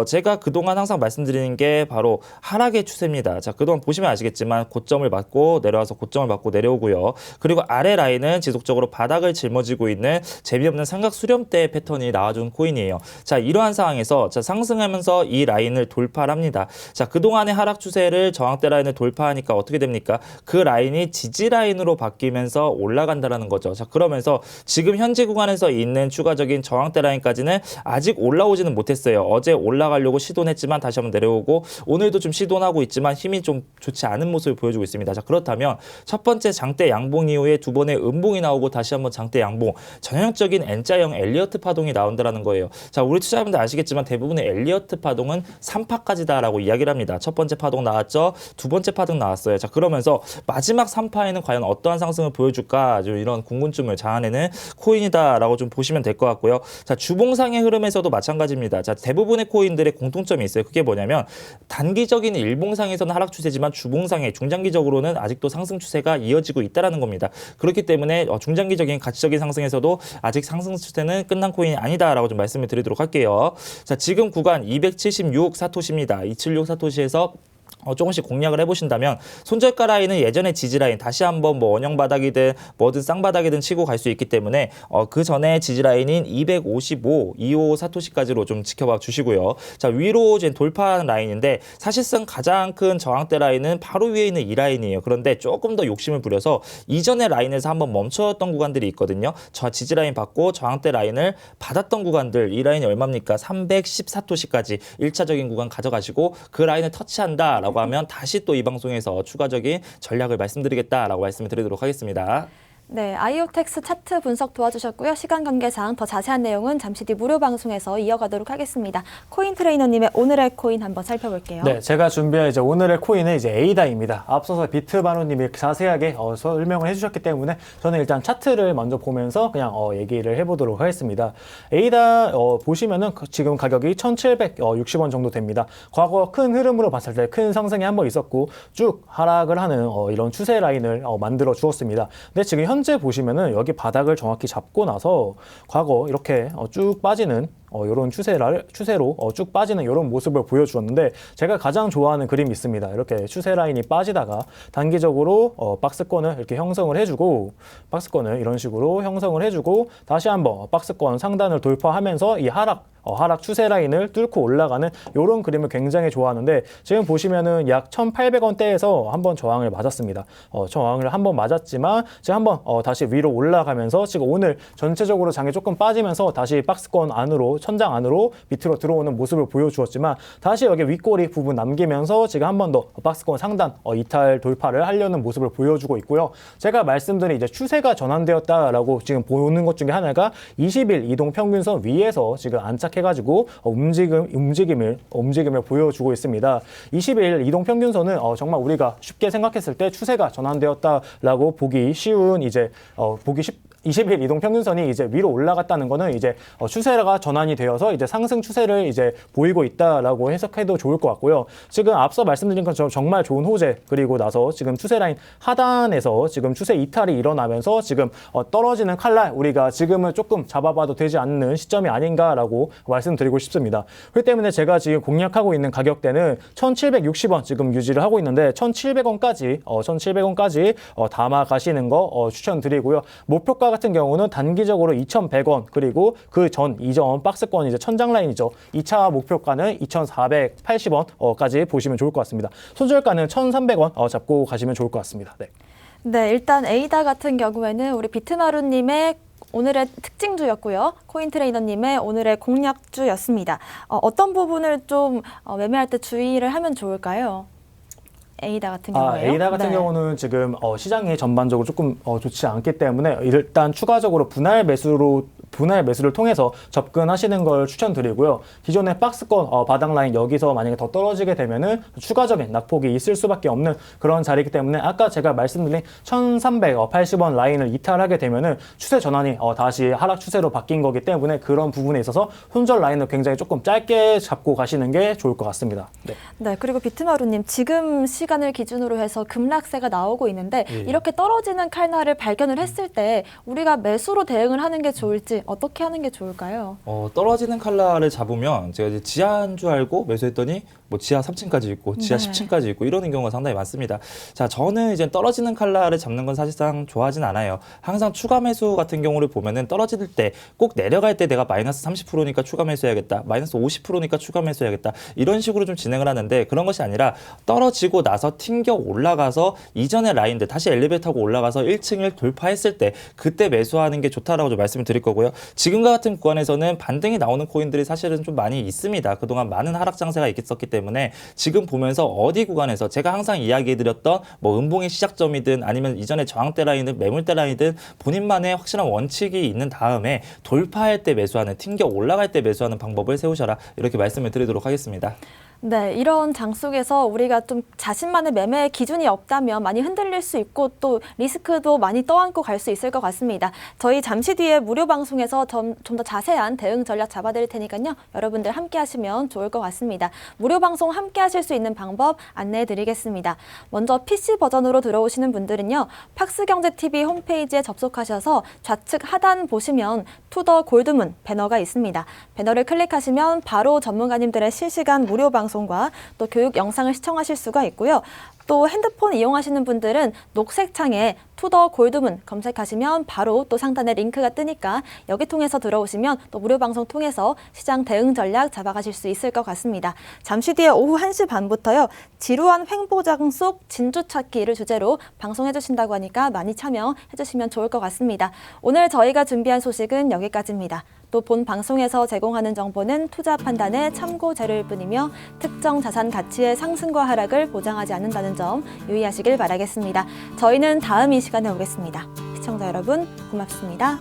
제가 그동안 항상 말씀드리는 게 바로 하락의 추세입니다. 자, 그동안 보시면 아시겠지만 고점을 맞고 내려와서 고점을 맞고 내려오고요. 그리고 아래 라인은 지속적으로 바닥을 짊어지고 있는 재미없는 삼각 수렴대 패턴이 나와준 코인이에요. 자, 이러한 상황에서 상승하면서 이 라인을 돌파를 합니다. 자, 그동안의 하락 추세를 저항대 라인을 돌파하니까 어떻게 됩니까? 그 라인이 지지 라인으로 바뀌면서 올라간다라는 거죠. 자, 그러면서 지금 현재 구간에서 있는 추가적인 저항대 라인까지는 아직 올라오지는 못했어요. 어제 올라가려고 시도는 했지만 다시 한번 내려오고 오늘도 좀 시도는 하고 있지만 힘이 좀 좋지 않은 모습을 보여주고 있습니다. 자, 그렇다면 첫 번째 장대 양봉 이후에 두 번의 음봉이 나오고 다시 한번 장대 양봉, 전형적인 N자형 엘리어트 파동이 나온다라는 거예요. 자, 우리 투자자분들 아시겠지만 대부분의 엘리어트 파동은 3파까지다라고 이야기를 합니다. 첫 번째 파동 나왔죠. 두 번째 파동 나왔어요. 자, 그러면서 마지막 3파에는 과연 어떠한 상승을 보여줄까? 좀 이런 궁금증을 자아내는 코인이다라고 좀 보시면 될 것 같고요. 자, 주봉상의 흐름에서도 마찬가지입니다. 자, 대부분의 코인들의 공통점이 있어요. 그게 뭐냐면 단기적인 일봉상에서는 하락 추세지만 주봉상의 중장기적으로는 아직도 상승 추세가 이어지고 있다는 겁니다. 그렇기 때문에 중장기적인 가치적인 상승에서도 아직 상승 추세는 끝난 코인이 아니다라고 좀 말씀을 드리도록 할게요. 자, 지금 구간 276 사토시입니다. 276 사토시에서 조금씩 공략을 해보신다면 손절가 라인은 예전의 지지 라인 다시 한번 뭐 원형 바닥이든 뭐든 쌍바닥이든 치고 갈 수 있기 때문에 그 전에 지지 라인인 255, 25 사토시까지로 좀 지켜봐 주시고요. 자, 위로 이제 돌파한 라인인데 사실상 가장 큰 저항대 라인은 바로 위에 있는 이 라인이에요. 그런데 조금 더 욕심을 부려서 이전의 라인에서 한번 멈췄던 구간들이 있거든요. 저 지지 라인 받고 저항대 라인을 받았던 구간들, 이 라인이 얼마입니까? 310 사토시까지 1차적인 구간 가져가시고 그 라인을 터치한다라고 하면 다시 또 이 방송에서 추가적인 전략을 말씀드리겠다라고 말씀을 드리도록 하겠습니다. 네, 아이오텍스 차트 분석 도와주셨고요. 시간 관계상 더 자세한 내용은 잠시 뒤 무료 방송에서 이어가도록 하겠습니다. 코인 트레이너님의 오늘의 코인 한번 살펴볼게요. 네, 제가 준비한 이제 오늘의 코인은 이제 에이다입니다. 앞서서 비트바노님이 자세하게 설명을 해주셨기 때문에 저는 일단 차트를 먼저 보면서 그냥 얘기를 해보도록 하겠습니다. 에이다 보시면은 지금 가격이 1,760원 정도 됩니다. 과거 큰 흐름으로 봤을 때 큰 상승이 한번 있었고 쭉 하락을 하는 이런 추세 라인을 만들어 주었습니다. 근데 지금 현재 보시면은 여기 바닥을 정확히 잡고 나서 과거 이렇게 쭉 빠지는 이런 추세로 쭉 빠지는 이런 모습을 보여주었는데 제가 가장 좋아하는 그림이 있습니다. 이렇게 추세 라인이 빠지다가 단기적으로 박스권을 이렇게 형성을 해주고 박스권을 이런 식으로 형성을 해주고 다시 한번 박스권 상단을 돌파하면서 이 하락 추세 라인을 뚫고 올라가는 이런 그림을 굉장히 좋아하는데 지금 보시면은 약 1,800원대에서 한번 저항을 맞았습니다. 저항을 한번 맞았지만 지금 한번 다시 위로 올라가면서 지금 오늘 전체적으로 장이 조금 빠지면서 다시 박스권 안으로 천장 안으로 밑으로 들어오는 모습을 보여주었지만 다시 여기 윗꼬리 부분 남기면서 지금 한 번 더 박스권 상단 이탈 돌파를 하려는 모습을 보여주고 있고요. 제가 말씀드린 이제 추세가 전환되었다라고 지금 보는 것 중에 하나가 20일 이동 평균선 위에서 지금 안착해가지고 움직임을 보여주고 있습니다. 20일 이동 평균선은 정말 우리가 쉽게 생각했을 때 추세가 전환되었다라고 보기 쉬운 20일 이동 평균선이 이제 위로 올라갔다는 거는 이제 추세가 전환이 되어서 이제 상승 추세를 이제 보이고 있다라고 해석해도 좋을 것 같고요. 지금 앞서 말씀드린 것처럼 정말 좋은 호재 그리고 나서 지금 추세 라인 하단에서 지금 추세 이탈이 일어나면서 지금 떨어지는 칼날 우리가 지금은 조금 잡아봐도 되지 않는 시점이 아닌가라고 말씀드리고 싶습니다. 그렇기 때문에 제가 지금 공략하고 있는 가격대는 1,760원 지금 유지를 하고 있는데 1,700원까지 담아 가시는 거 추천드리고요. 목표가 같은 경우는 단기적으로 2,100원 그리고 그 전 이전 박스권 이제 천장 라인이죠. 2차 목표가는 2,480원까지 보시면 좋을 것 같습니다. 손절가는 1,300원 잡고 가시면 좋을 것 같습니다. 네. 네, 일단 에이다 같은 경우에는 우리 비트마루님의 오늘의 특징주였고요. 코인 트레이너님의 오늘의 공략주였습니다. 어떤 부분을 좀 매매할 때 주의를 하면 좋을까요? 에이다 같은 경우에요. 에이다 같은 경우는 지금 시장이 전반적으로 조금 좋지 않기 때문에 일단 추가적으로 분할 매수를 통해서 접근하시는 걸 추천드리고요. 기존의 박스권 바닥 라인 여기서 만약에 더 떨어지게 되면은 추가적인 낙폭이 있을 수밖에 없는 그런 자리이기 때문에 아까 제가 말씀드린 1,380원 라인을 이탈하게 되면은 추세 전환이 다시 하락 추세로 바뀐 거기 때문에 그런 부분에 있어서 손절 라인을 굉장히 조금 짧게 잡고 가시는 게 좋을 것 같습니다. 네, 그리고 비트마루님 지금 시간을 기준으로 해서 급락세가 나오고 있는데 이렇게 떨어지는 칼날을 발견을 했을 때 우리가 매수로 대응을 하는 게 좋을지 어떻게 하는 게 좋을까요? 떨어지는 칼날을 잡으면 제가 이제 지하인 줄 알고 매수했더니 뭐 지하 3층까지 있고 지하 10층까지 있고 이러는 경우가 상당히 많습니다. 자, 저는 이제 떨어지는 칼날을 잡는 건 사실상 좋아하진 않아요. 항상 추가 매수 같은 경우를 보면은 떨어질 때 꼭 내려갈 때 내가 마이너스 30%니까 추가 매수해야겠다. 마이너스 50%니까 추가 매수해야겠다. 이런 식으로 좀 진행을 하는데 그런 것이 아니라 떨어지고 나서 튕겨 올라가서 이전의 라인들 다시 엘리베이터 타고 올라가서 1층을 돌파했을 때 그때 매수하는 게 좋다라고 좀 말씀을 드릴 거고요. 지금과 같은 구간에서는 반등이 나오는 코인들이 사실은 좀 많이 있습니다. 그동안 많은 하락 장세가 있었기 때문에 지금 보면서 어디 구간에서 제가 항상 이야기해드렸던 뭐 음봉의 시작점이든 아니면 이전에 저항대 라인이든 매물대 라인이든 본인만의 확실한 원칙이 있는 다음에 돌파할 때 매수하는 튕겨 올라갈 때 매수하는 방법을 세우셔라 이렇게 말씀을 드리도록 하겠습니다. 네, 이런 장 속에서 우리가 좀 자신만의 매매 기준이 없다면 많이 흔들릴 수 있고 또 리스크도 많이 떠안고 갈 수 있을 것 같습니다. 저희 잠시 뒤에 무료 방송에서 좀 더 자세한 대응 전략 잡아드릴 테니까요. 여러분들 함께 하시면 좋을 것 같습니다. 무료 방송 함께 하실 수 있는 방법 안내해 드리겠습니다. 먼저 PC 버전으로 들어오시는 분들은요. 팍스경제TV 홈페이지에 접속하셔서 좌측 하단 보시면 투더 골드문 배너가 있습니다. 배너를 클릭하시면 바로 전문가님들의 실시간 무료 방송 방송과 또 교육 영상을 시청하실 수가 있고요. 또 핸드폰 이용하시는 분들은 녹색 창에 투더 골드문 검색하시면 바로 또 상단에 링크가 뜨니까 여기 통해서 들어오시면 또 무료 방송 통해서 시장 대응 전략 잡아가실 수 있을 것 같습니다. 잠시 뒤에 오후 1시 반부터요. 지루한 횡보장 속 진주 찾기를 주제로 방송해 주신다고 하니까 많이 참여해 주시면 좋을 것 같습니다. 오늘 저희가 준비한 소식은 여기까지입니다. 또 본 방송에서 제공하는 정보는 투자 판단의 참고 자료일 뿐이며 특정 자산 가치의 상승과 하락을 보장하지 않는다는 점 유의하시길 바라겠습니다. 저희는 다음 이 시간에 오겠습니다. 시청자 여러분 고맙습니다.